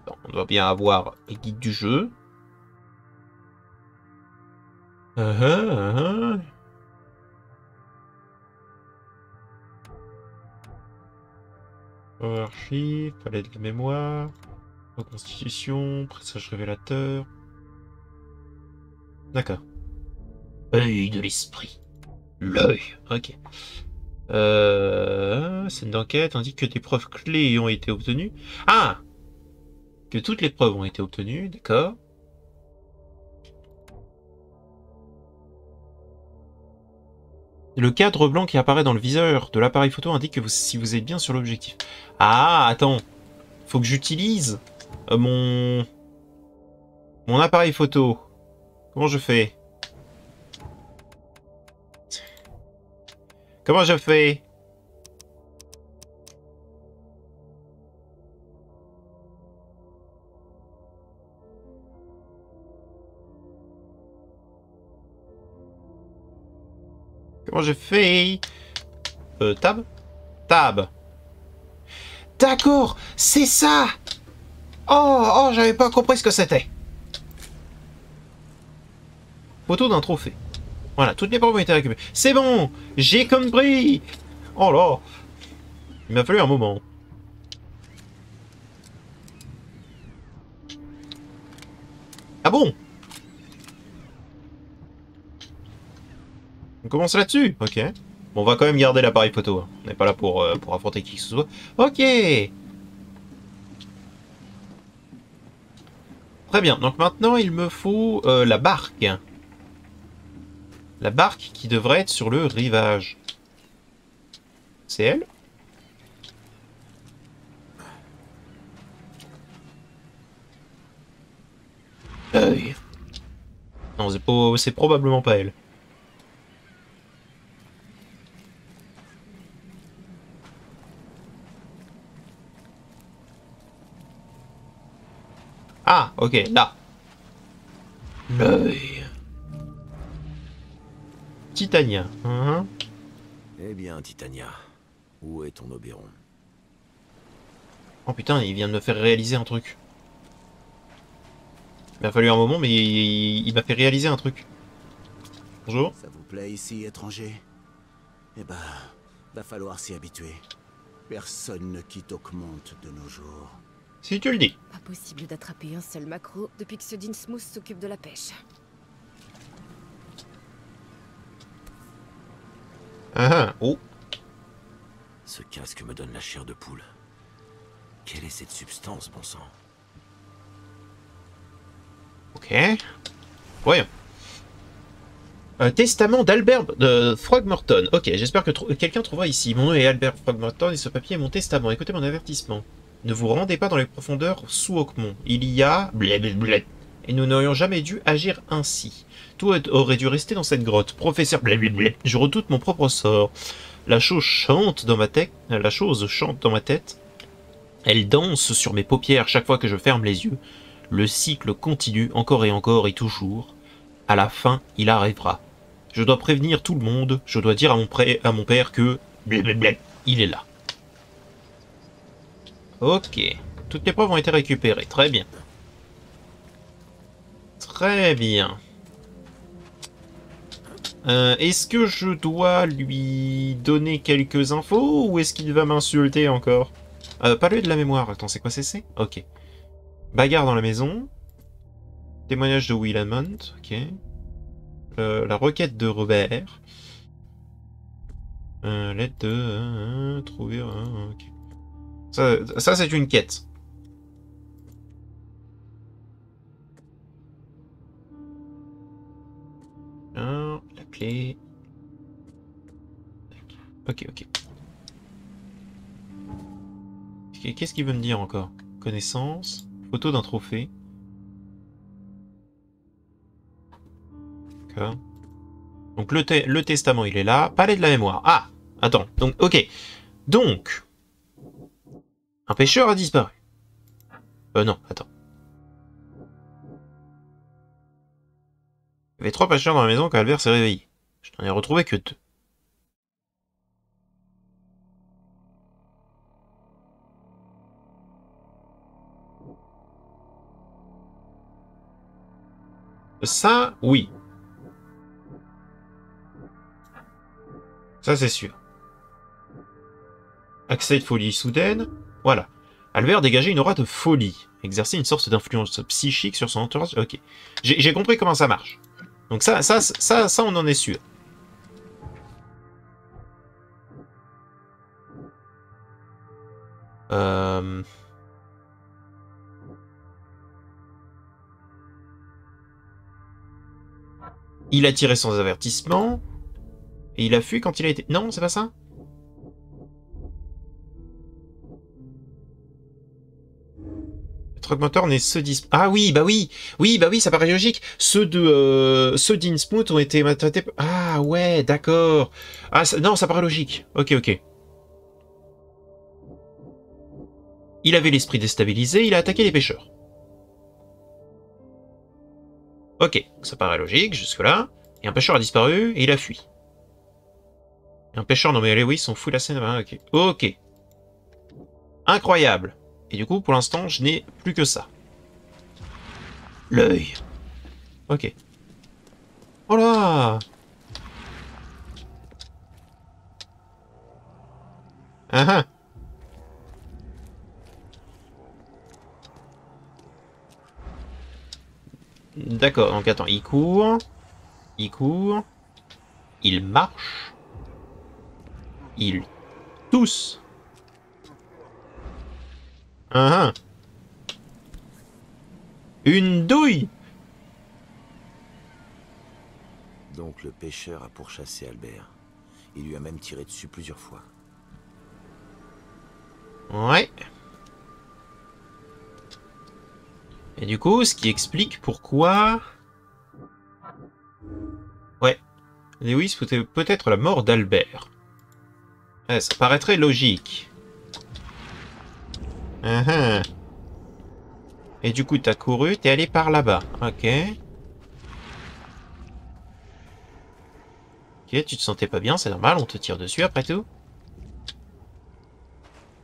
Bon, on doit bien avoir les guides du jeu. Archive, palette de mémoire, reconstitution, pressage révélateur. D'accord. Œil de l'esprit. L'œil. Ok. Scène d'enquête indique que des preuves clés ont été obtenues. Ah! Que toutes les preuves ont été obtenues, d'accord. Le cadre blanc qui apparaît dans le viseur de l'appareil photo indique que si vous êtes bien sur l'objectif. Ah, attends. Faut que j'utilise mon appareil photo. Comment je fais? Comment je fais? Comment je fais? Tab? Tab. D'accord, c'est ça! Oh, j'avais pas compris ce que c'était. Photo d'un trophée. Voilà, toutes les preuves ont été récupérées. C'est bon, j'ai compris. Oh là, il m'a fallu un moment. Ah bon? On commence là-dessus? Ok. Bon, on va quand même garder l'appareil photo. Hein. On n'est pas là pour affronter qui que ce soit. Ok. Très bien. Donc maintenant, il me faut la barque. La barque qui devrait être sur le rivage. C'est elle? Non, c'est probablement pas elle. Ah, ok, là. L'œil. Titania. Eh bien, Titania, où est ton Oberon? Oh putain, il vient de me faire réaliser un truc. Il m'a fallu un moment, mais il m'a fait réaliser un truc. Bonjour. Ça vous plaît ici, étranger? Eh ben, va falloir s'y habituer. Personne ne quitte Oakmont de nos jours. Si tu le dis. Pas possible d'attraper un seul maquereau depuis que ce Dinsmouth s'occupe de la pêche. Oh. Ce casque me donne la chair de poule. Quelle est cette substance, bon sang? Ok. Voyons. Testament d'Albert de Throgmorton. Ok, j'espère que quelqu'un trouvera ici. Mon nom est Albert Throgmorton et ce papier est mon testament. Écoutez mon avertissement. Ne vous rendez pas dans les profondeurs sous Oakmont. Il y a... blablabla. Et nous n'aurions jamais dû agir ainsi. Tout aurait dû rester dans cette grotte. Professeur blablabla. Je redoute mon propre sort. La chose chante dans ma tête. Elle danse sur mes paupières chaque fois que je ferme les yeux. Le cycle continue encore et toujours. À la fin, il arrivera. Je dois prévenir tout le monde. Je dois dire à mon père que... blablabla, il est là. Ok. Toutes les preuves ont été récupérées. Très bien. Très bien. Est-ce que je dois lui donner quelques infos ou est-ce qu'il va m'insulter encore? Pas lui de la mémoire. Attends, c'est quoi c'est? Ok. Bagarre dans la maison. Témoignage de Willamont. Ok. La requête de Robert. L'aide de... trouver... ok. Ça c'est une quête. La clé. Ok. Qu'est-ce qu'il veut me dire encore? Connaissance. Photo d'un trophée. D'accord. Donc le testament il est là. Palais de la mémoire. Ah! Attends. Donc, ok. Donc... un pêcheur a disparu. Non, attends. Il y avait 3 pêcheurs dans la maison quand Albert s'est réveillé. Je n'en ai retrouvé que 2. Ça, oui. Ça, c'est sûr. Accès de folie soudaine. Voilà. Albert dégageait une aura de folie. Exercer une sorte d'influence psychique sur son entourage. Ok. J'ai compris comment ça marche. Donc ça, on en est sûr. Il a tiré sans avertissement. Et il a fui quand il a été... Non, c'est pas ça? Throgmorton et ceux d'Innsmouth... Ah oui, bah oui! Oui, bah oui, ça paraît logique. Ceux d'Innsmouth ont été maltraités... Ah ouais, d'accord. Ah, non, ça paraît logique. Ok. Il avait l'esprit déstabilisé, il a attaqué les pêcheurs. Ok, ça paraît logique, jusque-là. Et un pêcheur a disparu, et il a fui. Et un pêcheur nommé Lewis, on fout la scène... Ah, ok. Incroyable. Et du coup, pour l'instant, je n'ai plus que ça. L'œil. Ok. Oh là! Ah. D'accord, donc attends, il court, il marche, il tousse. Une douille. Donc le pêcheur a pourchassé Albert. Il lui a même tiré dessus plusieurs fois. Ouais. Et du coup, ce qui explique pourquoi... Ouais. Lewis peut-être la mort d'Albert. Ouais, ça paraîtrait logique. Et du coup, t'as couru, t'es allé par là-bas. Ok. Ok, tu te sentais pas bien, c'est normal, on te tire dessus après tout.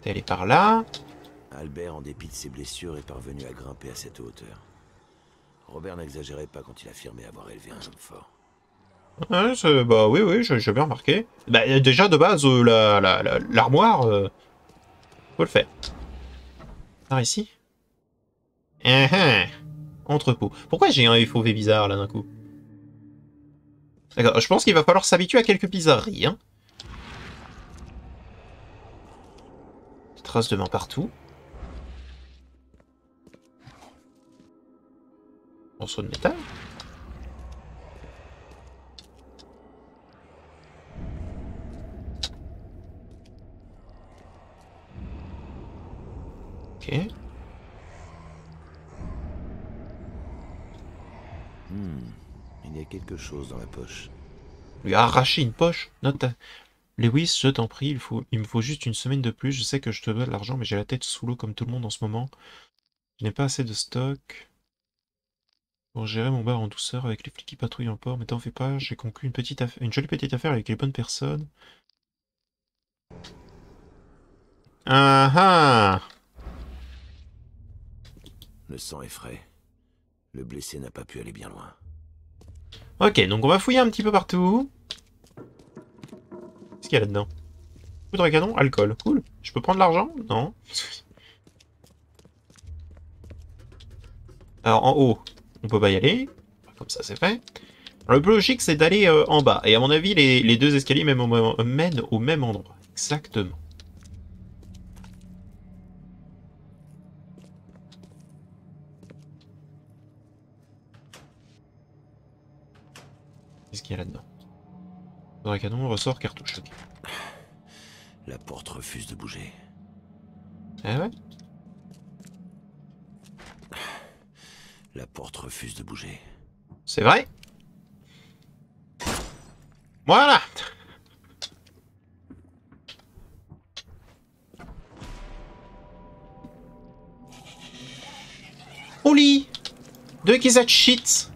T'es allé par là. Albert, en dépit de ses blessures, est parvenu à grimper à cette hauteur. Robert n'exagérait pas quand il affirmait avoir élevé un homme fort. Ouais, bah oui, j'ai bien remarqué. Bah, déjà, de base, l'armoire, faut le faire. Par ici. Entrepôt. Pourquoi j'ai un FOV bizarre, là, d'un coup? D'accord, je pense qu'il va falloir s'habituer à quelques bizarreries, hein. Traces de main partout. Morceau de métal. Ok. Il y a quelque chose dans la poche. Lui a arraché une poche. Note. Lewis, je t'en prie, il me faut juste une semaine de plus. Je sais que je te dois de l'argent, mais j'ai la tête sous l'eau comme tout le monde en ce moment. Je n'ai pas assez de stock pour gérer mon bar en douceur avec les flics qui patrouillent en port. Mais t'en fais pas, j'ai conclu une jolie petite affaire avec les bonnes personnes. Ah ah! Le sang est frais. Le blessé n'a pas pu aller bien loin. Ok, donc on va fouiller un petit peu partout. Qu'est-ce qu'il y a là-dedans? Poudre à canon, alcool. Cool. Je peux prendre l'argent? Non. Alors en haut, on peut pas y aller. Comme ça, c'est fait. Alors, le plus logique, c'est d'aller en bas. Et à mon avis, les deux escaliers mènent au même endroit. Exactement. Qu'est-ce qu'il y a là-dedans? Poudre à canon, ressort, cartouche. Okay. La porte refuse de bouger. Ah ouais? La porte refuse de bouger. C'est vrai? Voilà! Holy! De qui that shit?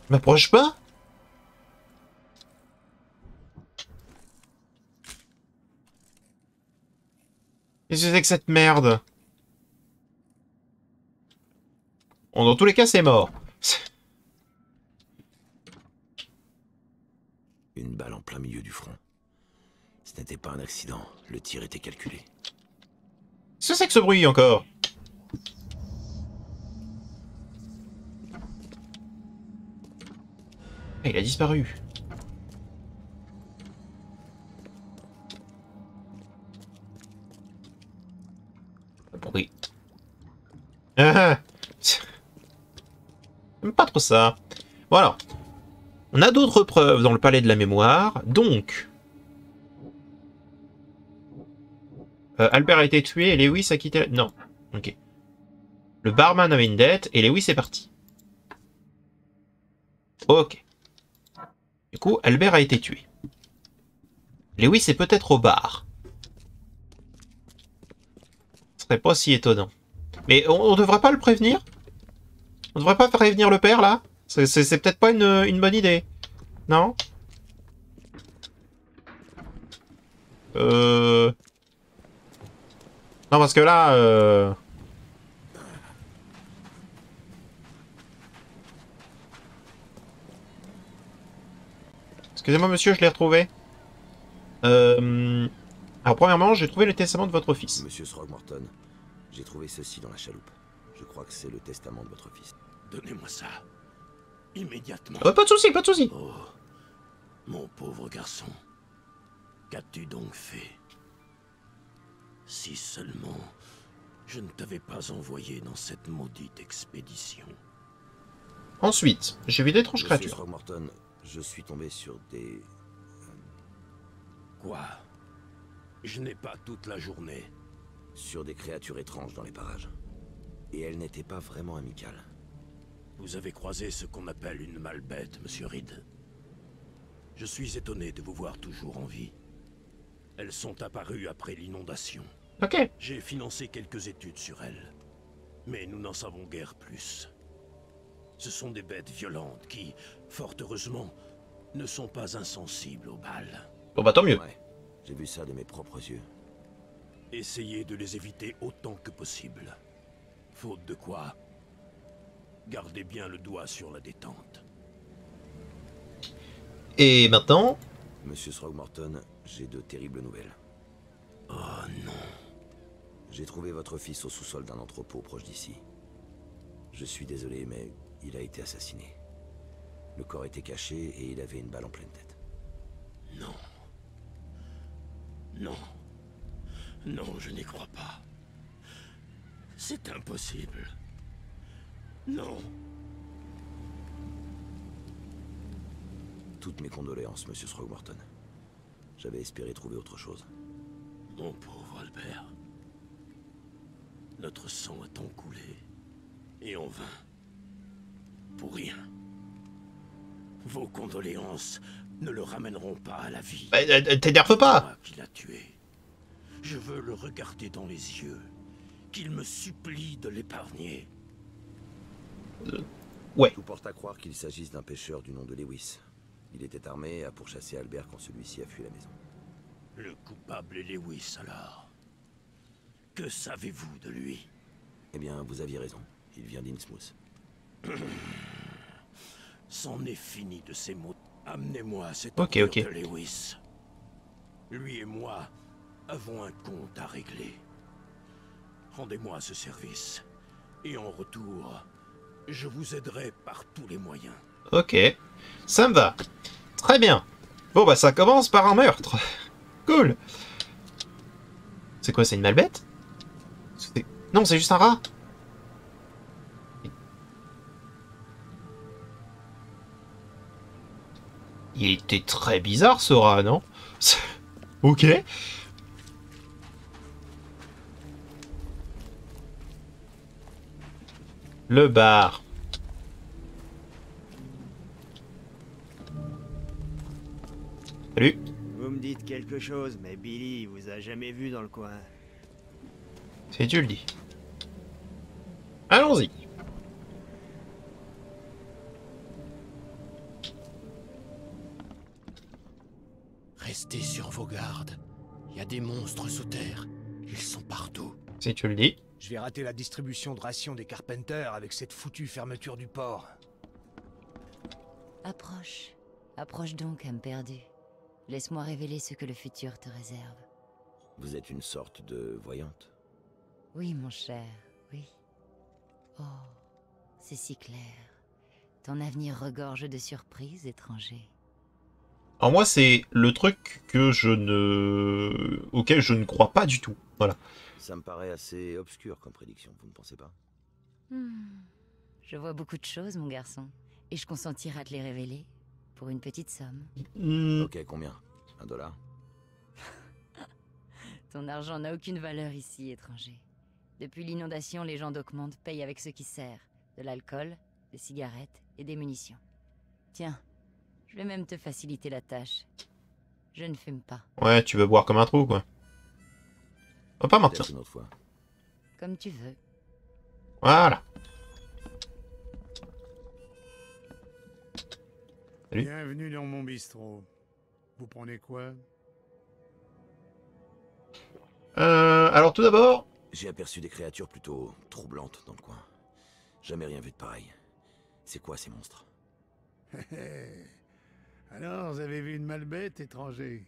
M'approche pas? Qu'est-ce que c'est que cette merde? Bon, dans tous les cas, c'est mort. Une balle en plein milieu du front. Ce n'était pas un accident, le tir était calculé. Qu'est-ce que c'est que ce bruit encore? Ah, il a disparu. Bruit. Ah, j'aime pas trop ça. Bon alors, on a d'autres preuves dans le palais de la mémoire, donc... Albert a été tué et Lewis a quitté... Non, ok. Le barman avait une dette et Lewis est parti. Ok. Du coup, Albert a été tué. Lewis est peut-être au bar. Ce serait pas si étonnant. Mais on devrait pas le prévenir? On devrait pas prévenir le père, là? C'est peut-être pas une bonne idée. Non? Non, parce que là... Excusez-moi, monsieur, je l'ai retrouvé. Alors, premièrement, j'ai trouvé le testament de votre fils. Monsieur Throgmorton, j'ai trouvé ceci dans la chaloupe. Je crois que c'est le testament de votre fils. Donnez-moi ça. Immédiatement. Pas de souci, pas de souci. Oh, mon pauvre garçon. Qu'as-tu donc fait? Si seulement je ne t'avais pas envoyé dans cette maudite expédition. Ensuite, j'ai vu d'étranges Monsieur créatures. Throgmorton, je suis tombé sur des... Quoi? Je n'ai pas toute la journée. Sur des créatures étranges dans les parages. Et elles n'étaient pas vraiment amicales. Vous avez croisé ce qu'on appelle une malbête, monsieur Reed. Je suis étonné de vous voir toujours en vie. Elles sont apparues après l'inondation. Ok. J'ai financé quelques études sur elles. Mais nous n'en savons guère plus. Ce sont des bêtes violentes qui, fort heureusement, ne sont pas insensibles aux balles. Bon bah tant mieux. Ouais, j'ai vu ça de mes propres yeux. Essayez de les éviter autant que possible. Faute de quoi, gardez bien le doigt sur la détente. Et maintenant? Monsieur Throgmorton, j'ai de terribles nouvelles. Oh non. J'ai trouvé votre fils au sous-sol d'un entrepôt proche d'ici. Je suis désolé, mais il a été assassiné. Le corps était caché et il avait une balle en pleine tête. Non. Non. Non, je n'y crois pas. C'est impossible. Non. Toutes mes condoléances, monsieur Throgmorton. J'avais espéré trouver autre chose. Mon pauvre Albert. Notre sang a tant coulé. Et en vain. Pour rien. Vos condoléances ne le ramèneront pas à la vie. T'énerve pas. C'est moi qui l'a tué. Je veux le regarder dans les yeux. Qu'il me supplie de l'épargner. Ouais. Tout porte à croire qu'il s'agisse d'un pêcheur du nom de Lewis. Il était armé et a pourchassé Albert quand celui-ci a fui la maison. Le coupable est Lewis, alors. Que savez-vous de lui? Eh bien, vous aviez raison. Il vient d'Innsmouth. C'en est fini de ces mots. Amenez-moi cet Ok. de Lewis. Lui et moi avons un compte à régler. Rendez-moi ce service. Et en retour, je vous aiderai par tous les moyens. Ok. Ça me va. Très bien. Bon bah ça commence par un meurtre. Cool. C'est quoi, c'est une malbête? Non, c'est juste un rat. Il était très bizarre ce rat, non? Ok. Le bar. Salut. Vous me dites quelque chose, mais Billy il vous a jamais vu dans le coin. Si tu le dis. Allons-y. Restez sur vos gardes. Il y a des monstres sous terre. Ils sont partout. Si tu le dis. Je vais rater la distribution de rations des Carpenters avec cette foutue fermeture du port. Approche. Approche donc, âme perdue. Laisse-moi révéler ce que le futur te réserve. Vous êtes une sorte de voyante? Oui, mon cher, oui. Oh, c'est si clair. Ton avenir regorge de surprises, étranger. Alors moi, c'est le truc que auquel je ne crois pas du tout. Voilà. Ça me paraît assez obscur comme prédiction, vous ne pensez pas? Je vois beaucoup de choses, mon garçon. Et je consentirai à te les révéler. Pour une petite somme. Ok, combien? $1? Ton argent n'a aucune valeur ici, étranger. Depuis l'inondation, les gens d'Oakmont payent avec ce qui sert. De l'alcool, des cigarettes et des munitions. Tiens, je vais même te faciliter la tâche. Je ne fume pas. Ouais, tu veux boire comme un trou, quoi. On va pas mentir. Une autre fois. Comme tu veux. Voilà. Salut. Bienvenue dans mon bistrot. Vous prenez quoi? Alors tout d'abord... J'ai aperçu des créatures plutôt troublantes dans le coin. Jamais rien vu de pareil. C'est quoi ces monstres? Alors, vous avez vu une malbête, étranger?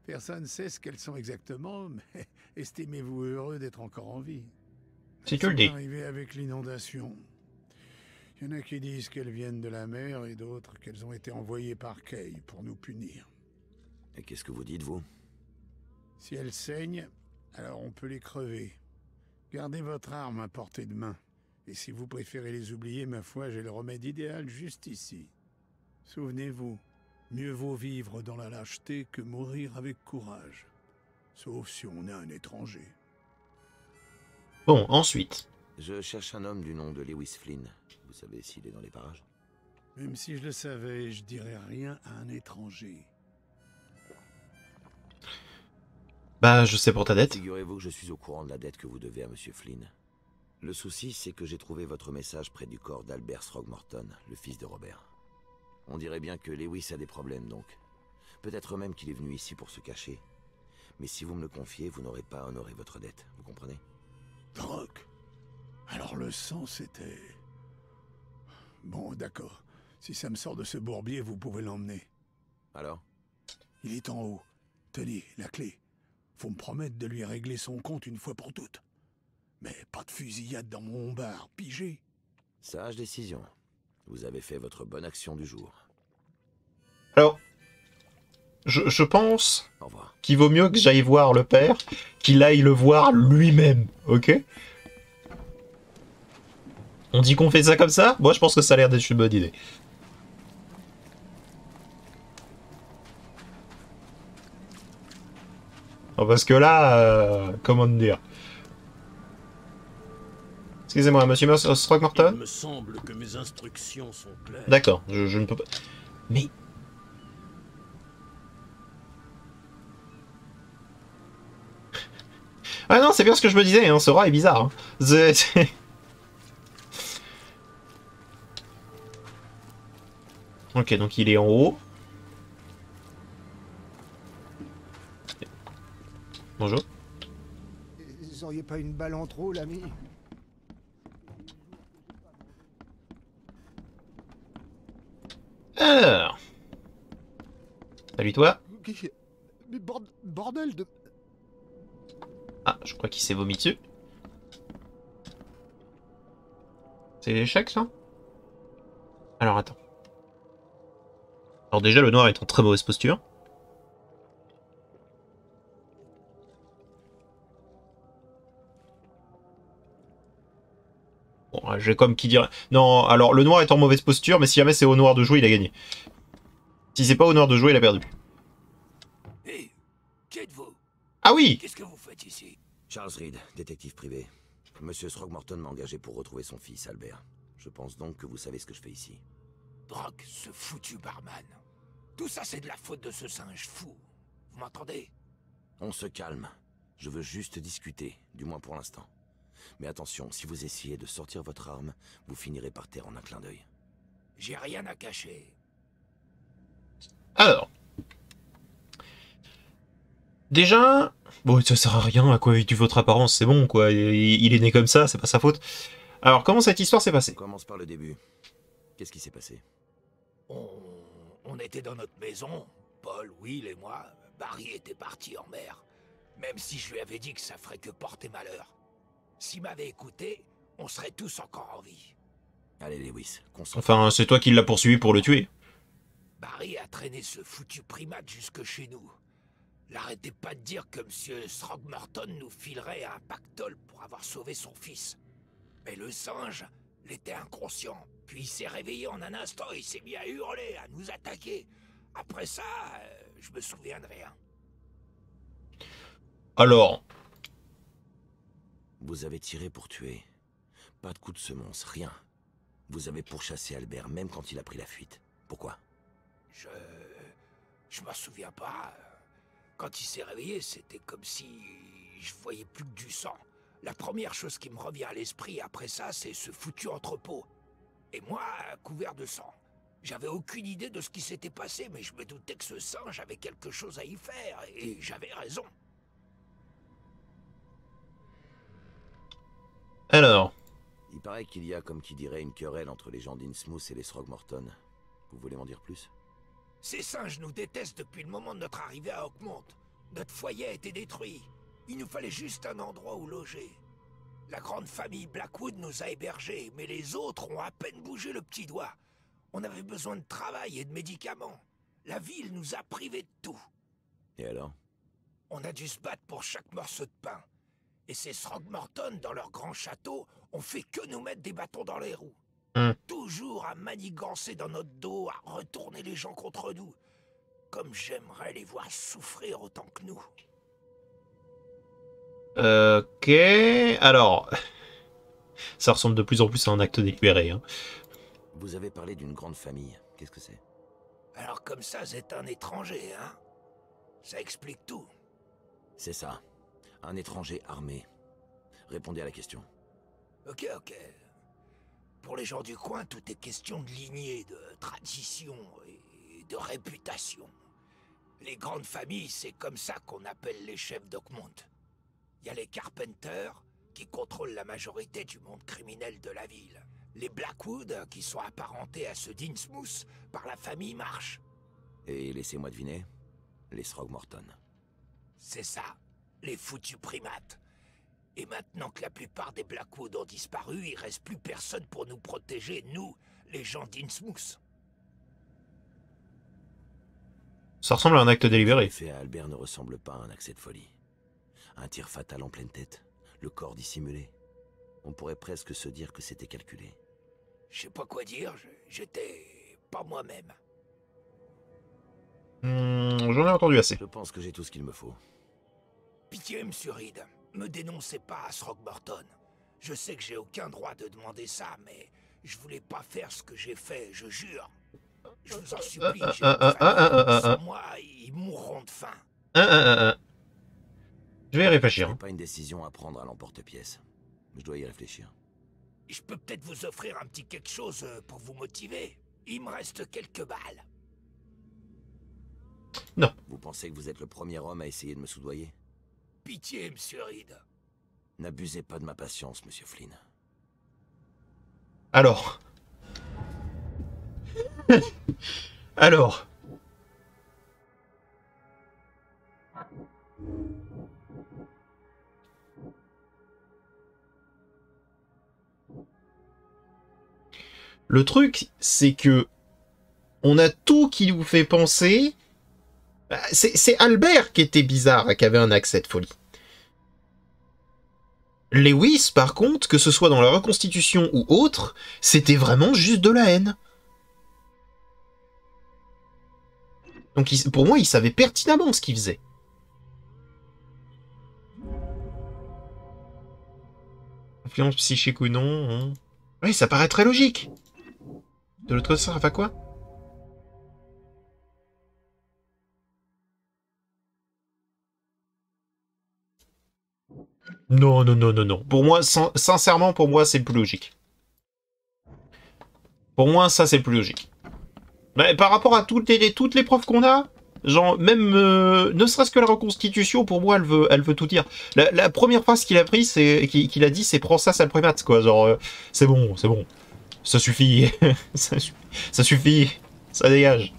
Personne ne sait ce qu'elles sont exactement, mais estimez-vous heureux d'être encore en vie. Si tu le dis. Arrivé avec l'inondation. Il y en a qui disent qu'elles viennent de la mer et d'autres qu'elles ont été envoyées par Kay pour nous punir. Et qu'est-ce que vous dites, vous? Si elles saignent, alors on peut les crever. Gardez votre arme à portée de main. Et si vous préférez les oublier, ma foi, j'ai le remède idéal juste ici. Souvenez-vous, Mieux vaut vivre dans la lâcheté que mourir avec courage. Sauf si on est un étranger. Bon, ensuite. Je cherche un homme du nom de Lewis Flynn. Vous savez s'il est dans les parages? Même si je le savais, je dirais rien à un étranger. Bah, je sais pour ta dette. Figurez-vous que je suis au courant de la dette que vous devez à Monsieur Flynn. Le souci, c'est que j'ai trouvé votre message près du corps d'Albert Throgmorton, le fils de Robert. On dirait bien que Lewis a des problèmes, donc. Peut-être même qu'il est venu ici pour se cacher. Mais si vous me le confiez, vous n'aurez pas honoré votre dette, vous comprenez? Droc. Alors le sang, c'était... Bon, d'accord. Si ça me sort de ce bourbier, vous pouvez l'emmener. Alors? Il est en haut. Tenez, la clé. Faut me promettre de lui régler son compte une fois pour toutes. Mais pas de fusillade dans mon bar, pigé. Sage décision. Vous avez fait votre bonne action du jour. Alors, je pense qu'il vaut mieux que j'aille voir le père, qu'il aille le voir lui-même, ok? On dit qu'on fait ça comme ça? Moi, je pense que ça a l'air d'être une bonne idée. Oh, parce que là, comment dire? Excusez-moi, monsieur Throgmorton? Il me semble que mes instructions sont claires. D'accord, je ne peux pas... Mais... Ah non, c'est bien ce que je me disais, hein, ce rat est bizarre. Hein. Ok, donc il est en haut. Bonjour. Vous auriez pas une balle en trop, l'ami? Alors. Salut toi. Mais bordel de... Ah, je crois qu'il s'est vomi dessus. C'est l'échec, ça? Alors, attends. Alors déjà, le noir est en très mauvaise posture. Bon, j'ai comme qui dirait... Non, alors, le noir est en mauvaise posture, mais si jamais c'est au noir de jouer, il a gagné. Si c'est pas au noir de jouer, il a perdu. Hé, qui êtes-vous? Ah oui! Qu'est-ce que vous faites ici? Charles Reed, détective privé. Monsieur Throgmorton m'a engagé pour retrouver son fils, Albert. Je pense donc que vous savez ce que je fais ici. Droc, ce foutu barman. Tout ça, c'est de la faute de ce singe fou. Vous m'entendez? On se calme. Je veux juste discuter, du moins pour l'instant. Mais attention, si vous essayez de sortir votre arme, vous finirez par terre en un clin d'œil. J'ai rien à cacher. Alors. Déjà... Bon, ça sert à rien, à quoi tu votre apparence, c'est bon, quoi. Il est né comme ça, c'est pas sa faute. Alors, comment cette histoire s'est passée? On commence par le début. Qu'est-ce qui s'est passé? On était dans notre maison, Paul, Will et moi. Barry était parti en mer. Même si je lui avais dit que ça ferait que porter malheur. S'il m'avait écouté, on serait tous encore en vie. Allez, Lewis, enfin, c'est toi qui l'as poursuivi pour le tuer. Barry a traîné ce foutu primate jusque chez nous. N'arrêtez pas de dire que M. Throgmorton nous filerait un pactole pour avoir sauvé son fils. Mais le singe l'était inconscient. Puis il s'est réveillé en un instant et il s'est mis à hurler, à nous attaquer. Après ça, je me souviens de rien. Alors... Vous avez tiré pour tuer. Pas de coup de semonce, rien. Vous avez pourchassé Albert, même quand il a pris la fuite. Pourquoi? Je m'en souviens pas. Quand il s'est réveillé, c'était comme si je voyais plus que du sang. La première chose qui me revient à l'esprit après ça, c'est ce foutu entrepôt. Et moi, couvert de sang. J'avais aucune idée de ce qui s'était passé, mais je me doutais que ce singe avait quelque chose à y faire, et j'avais raison. Alors... Il paraît qu'il y a, comme qui dirait, une querelle entre les gens d'Innsmouth et les Throgmorton. Vous voulez m'en dire plus? Ces singes nous détestent depuis le moment de notre arrivée à Oakmont. Notre foyer a été détruit. Il nous fallait juste un endroit où loger. La grande famille Blackwood nous a hébergés, mais les autres ont à peine bougé le petit doigt. On avait besoin de travail et de médicaments. La ville nous a privés de tout. Et alors? On a dû se battre pour chaque morceau de pain. Et ces Throgmorton, dans leur grand château, ont fait que nous mettre des bâtons dans les roues. Toujours à manigancer dans notre dos, à retourner les gens contre nous. comme j'aimerais les voir souffrir autant que nous. Ok, alors... Ça ressemble de plus en plus à un acte délibéré. Hein. Vous avez parlé d'une grande famille. Qu'est-ce que c'est? Alors comme ça, c'est un étranger, hein? Ça explique tout. C'est ça. Un étranger armé. Répondez à la question. Ok. Pour les gens du coin, tout est question de lignée, de tradition et de réputation. Les grandes familles, c'est comme ça qu'on appelle les chefs d'Oakmont. Il y a les Carpenters, qui contrôlent la majorité du monde criminel de la ville. Les Blackwood, qui sont apparentés à ceux d'Innsmouth par la famille Marsh. Et laissez-moi deviner, les Throgmorton. C'est ça, les foutus primates. Et maintenant que la plupart des Blackwood ont disparu, il reste plus personne pour nous protéger, nous, les gens d'Innsmouth. Ça ressemble à un acte délibéré. Le fait à Albert ne ressemble pas à un accès de folie. Un tir fatal en pleine tête, le corps dissimulé. On pourrait presque se dire que c'était calculé. Je sais pas quoi dire, j'étais pas moi-même. J'en ai entendu assez. Je pense que j'ai tout ce qu'il me faut. Pitié, monsieur Reed, me dénoncez pas à Throgmorton. Je sais que j'ai aucun droit de demander ça, mais je voulais pas faire ce que j'ai fait, je jure. Je vous en supplie, j'ai une famille. Sans moi, ils mourront de faim. Je vais y réfléchir. Ce n'est pas une décision à prendre à l'emporte-pièce. Je dois y réfléchir. Je peux peut-être vous offrir un petit quelque chose pour vous motiver. Il me reste quelques balles. Non. Vous pensez que vous êtes le premier homme à essayer de me soudoyer? Pitié, monsieur Reed. N'abusez pas de ma patience, monsieur Flynn. Alors. Alors. Le truc, c'est que on a tout qui nous fait penser. C'est Albert qui était bizarre, qui avait un accès de folie. Lewis, par contre, que ce soit dans la reconstitution ou autre, c'était vraiment juste de la haine. Donc pour moi, il savait pertinemment ce qu'il faisait. Influence psychique ou non, hein. Oui, ça paraît très logique. De l'autre côté, ça va quoi? Non. Pour moi, sincèrement, pour moi, c'est plus logique. Pour moi, ça, c'est plus logique. Mais par rapport à toutes les preuves qu'on a, genre, même, ne serait-ce que la reconstitution, pour moi, elle veut tout dire. La première phrase qu'il a pris, qu'il a dit, c'est « prends ça, sale primate », quoi. Genre, c'est bon. Ça suffit. Ça suffit. Ça dégage.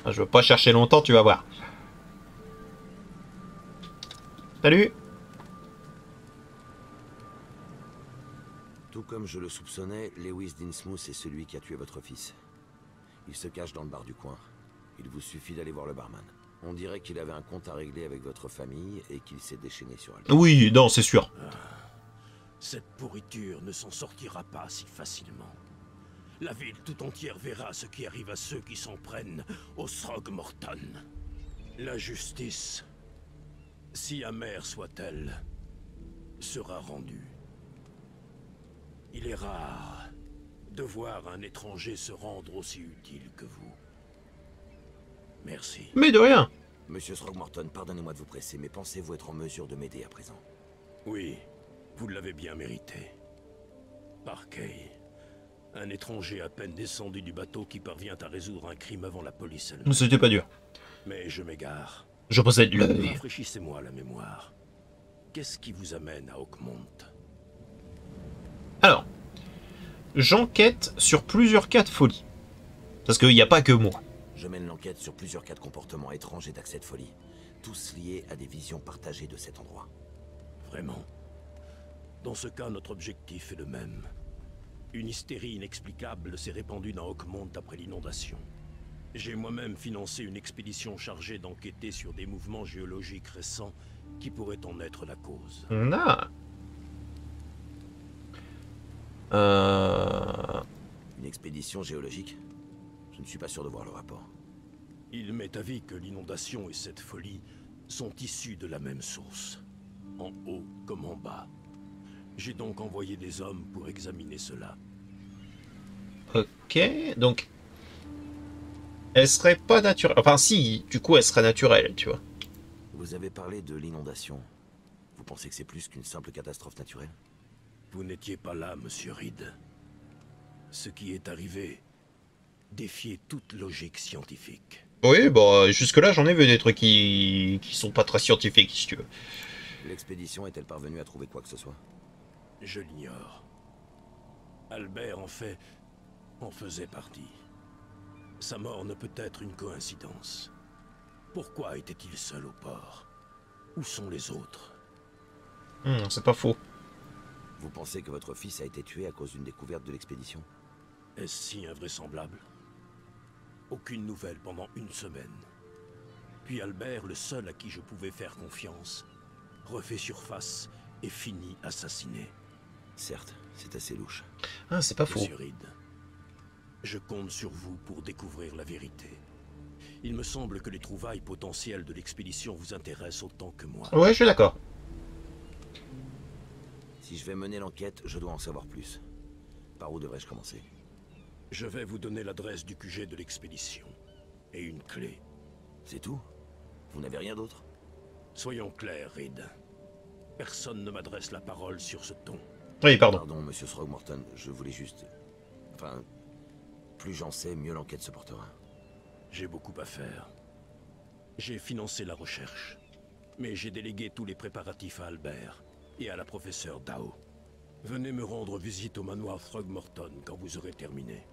Je veux pas chercher longtemps, tu vas voir. Salut. Tout comme je le soupçonnais, Lewis d'Innsmouth est celui qui a tué votre fils. Il se cache dans le bar du coin. Il vous suffit d'aller voir le barman. On dirait qu'il avait un compte à régler avec votre famille et qu'il s'est déchaîné sur elle. Oui, non, c'est sûr. Cette pourriture ne s'en sortira pas si facilement. La ville tout entière verra ce qui arrive à ceux qui s'en prennent aux Throgmorton. La justice, si amère soit-elle, sera rendue. Il est rare de voir un étranger se rendre aussi utile que vous. Merci. Mais de rien. Monsieur Throgmorton, pardonnez-moi de vous presser, mais pensez-vous être en mesure de m'aider à présent? Oui, vous l'avez bien mérité. Parkey, un étranger à peine descendu du bateau qui parvient à résoudre un crime avant la police elle-même. C'était pas dur. Mais je m'égare. Je possède l'œil. Rafraîchissez-moi la mémoire. Qu'est-ce qui vous amène à Oakmont? Alors, j'enquête sur plusieurs cas de folie. Parce qu'il n'y a pas que moi. Je mène l'enquête sur plusieurs cas de comportements étranges et d'accès de folie. Tous liés à des visions partagées de cet endroit. Vraiment? Dans ce cas, notre objectif est le même. Une hystérie inexplicable s'est répandue dans Oakmont après l'inondation. J'ai moi-même financé une expédition chargée d'enquêter sur des mouvements géologiques récents qui pourraient en être la cause. Ah. Une expédition géologique? Je ne suis pas sûr de voir le rapport. Il m'est avis que l'inondation et cette folie sont issus de la même source, en haut comme en bas. J'ai donc envoyé des hommes pour examiner cela. Ok, donc... Elle serait pas naturelle. Enfin si, du coup elle serait naturelle, tu vois. Vous avez parlé de l'inondation. Vous pensez que c'est plus qu'une simple catastrophe naturelle? Vous n'étiez pas là, monsieur Reed. Ce qui est arrivé défiait toute logique scientifique. Oui, bah jusque-là j'en ai vu des trucs qui sont pas très scientifiques, si tu veux. L'expédition est-elle parvenue à trouver quoi que ce soit? Je l'ignore. Albert, en fait, en faisait partie. Sa mort ne peut être une coïncidence. Pourquoi était-il seul au port? Où sont les autres? C'est pas faux. Vous pensez que votre fils a été tué à cause d'une découverte de l'expédition? Est-ce si invraisemblable? Aucune nouvelle pendant une semaine. Puis Albert, le seul à qui je pouvais faire confiance, refait surface et finit assassiné. Certes, c'est assez louche. Ah, c'est pas faux. Monsieur Reed, je compte sur vous pour découvrir la vérité. Il me semble que les trouvailles potentielles de l'expédition vous intéressent autant que moi. Ouais, je suis d'accord. Si je vais mener l'enquête, je dois en savoir plus. Par où devrais-je commencer? Je vais vous donner l'adresse du QG de l'expédition. Et une clé. C'est tout? Vous n'avez rien d'autre? Soyons clairs, Reed. Personne ne m'adresse la parole sur ce ton. Oui, pardon. Pardon, monsieur Throgmorton, je voulais juste... Enfin... Plus j'en sais, mieux l'enquête se portera. J'ai beaucoup à faire. J'ai financé la recherche. Mais j'ai délégué tous les préparatifs à Albert et à la professeure Dao. Venez me rendre visite au manoir Throgmorton quand vous aurez terminé.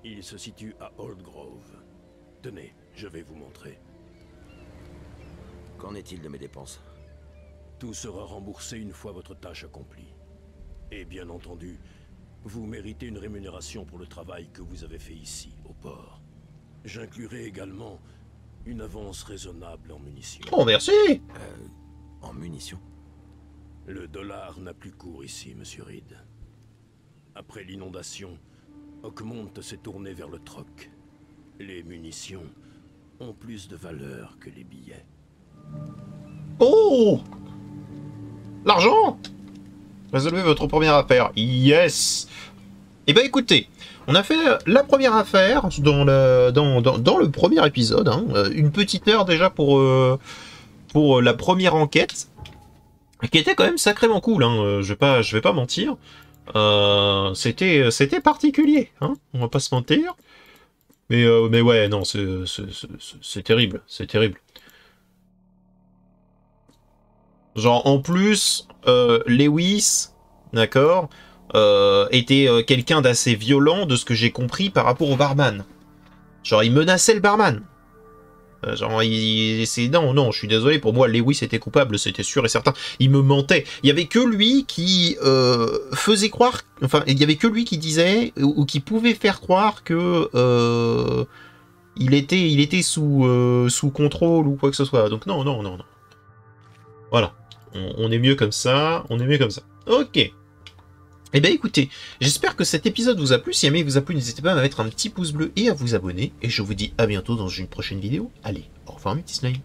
Il se situe à Old Grove. Tenez, je vais vous montrer. Qu'en est-il de mes dépenses? Tout sera remboursé une fois votre tâche accomplie. Et bien entendu, vous méritez une rémunération pour le travail que vous avez fait ici, au port. J'inclurai également une avance raisonnable en munitions. Oh, merci! En munitions? Le dollar n'a plus cours ici, monsieur Reed. Après l'inondation, Oakmont s'est tourné vers le troc. Les munitions ont plus de valeur que les billets. Oh! L'argent! Résolvez votre première affaire. Yes! Eh ben écoutez, on a fait la première affaire dans le premier épisode. Hein, une petite heure déjà pour la première enquête. Qui était quand même sacrément cool, hein, je vais pas mentir. C'était particulier, hein, on va pas se mentir. Mais ouais, non, c'est terrible, c'est terrible. Genre, en plus, Lewis, d'accord, était quelqu'un d'assez violent, de ce que j'ai compris, par rapport au barman. Genre, il menaçait le barman. Genre, non, je suis désolé, pour moi, Lewis était coupable, c'était sûr et certain. Il me mentait. Il y avait que lui qui faisait croire... Enfin, il y avait que lui qui disait, ou qui pouvait faire croire que... il était sous contrôle ou quoi que ce soit. Donc non. Voilà. On est mieux comme ça, Ok. Eh bien écoutez, j'espère que cet épisode vous a plu. Si jamais il vous a plu, n'hésitez pas à mettre un petit pouce bleu et à vous abonner. Et je vous dis à bientôt dans une prochaine vidéo. Allez, au revoir mes petits slimes.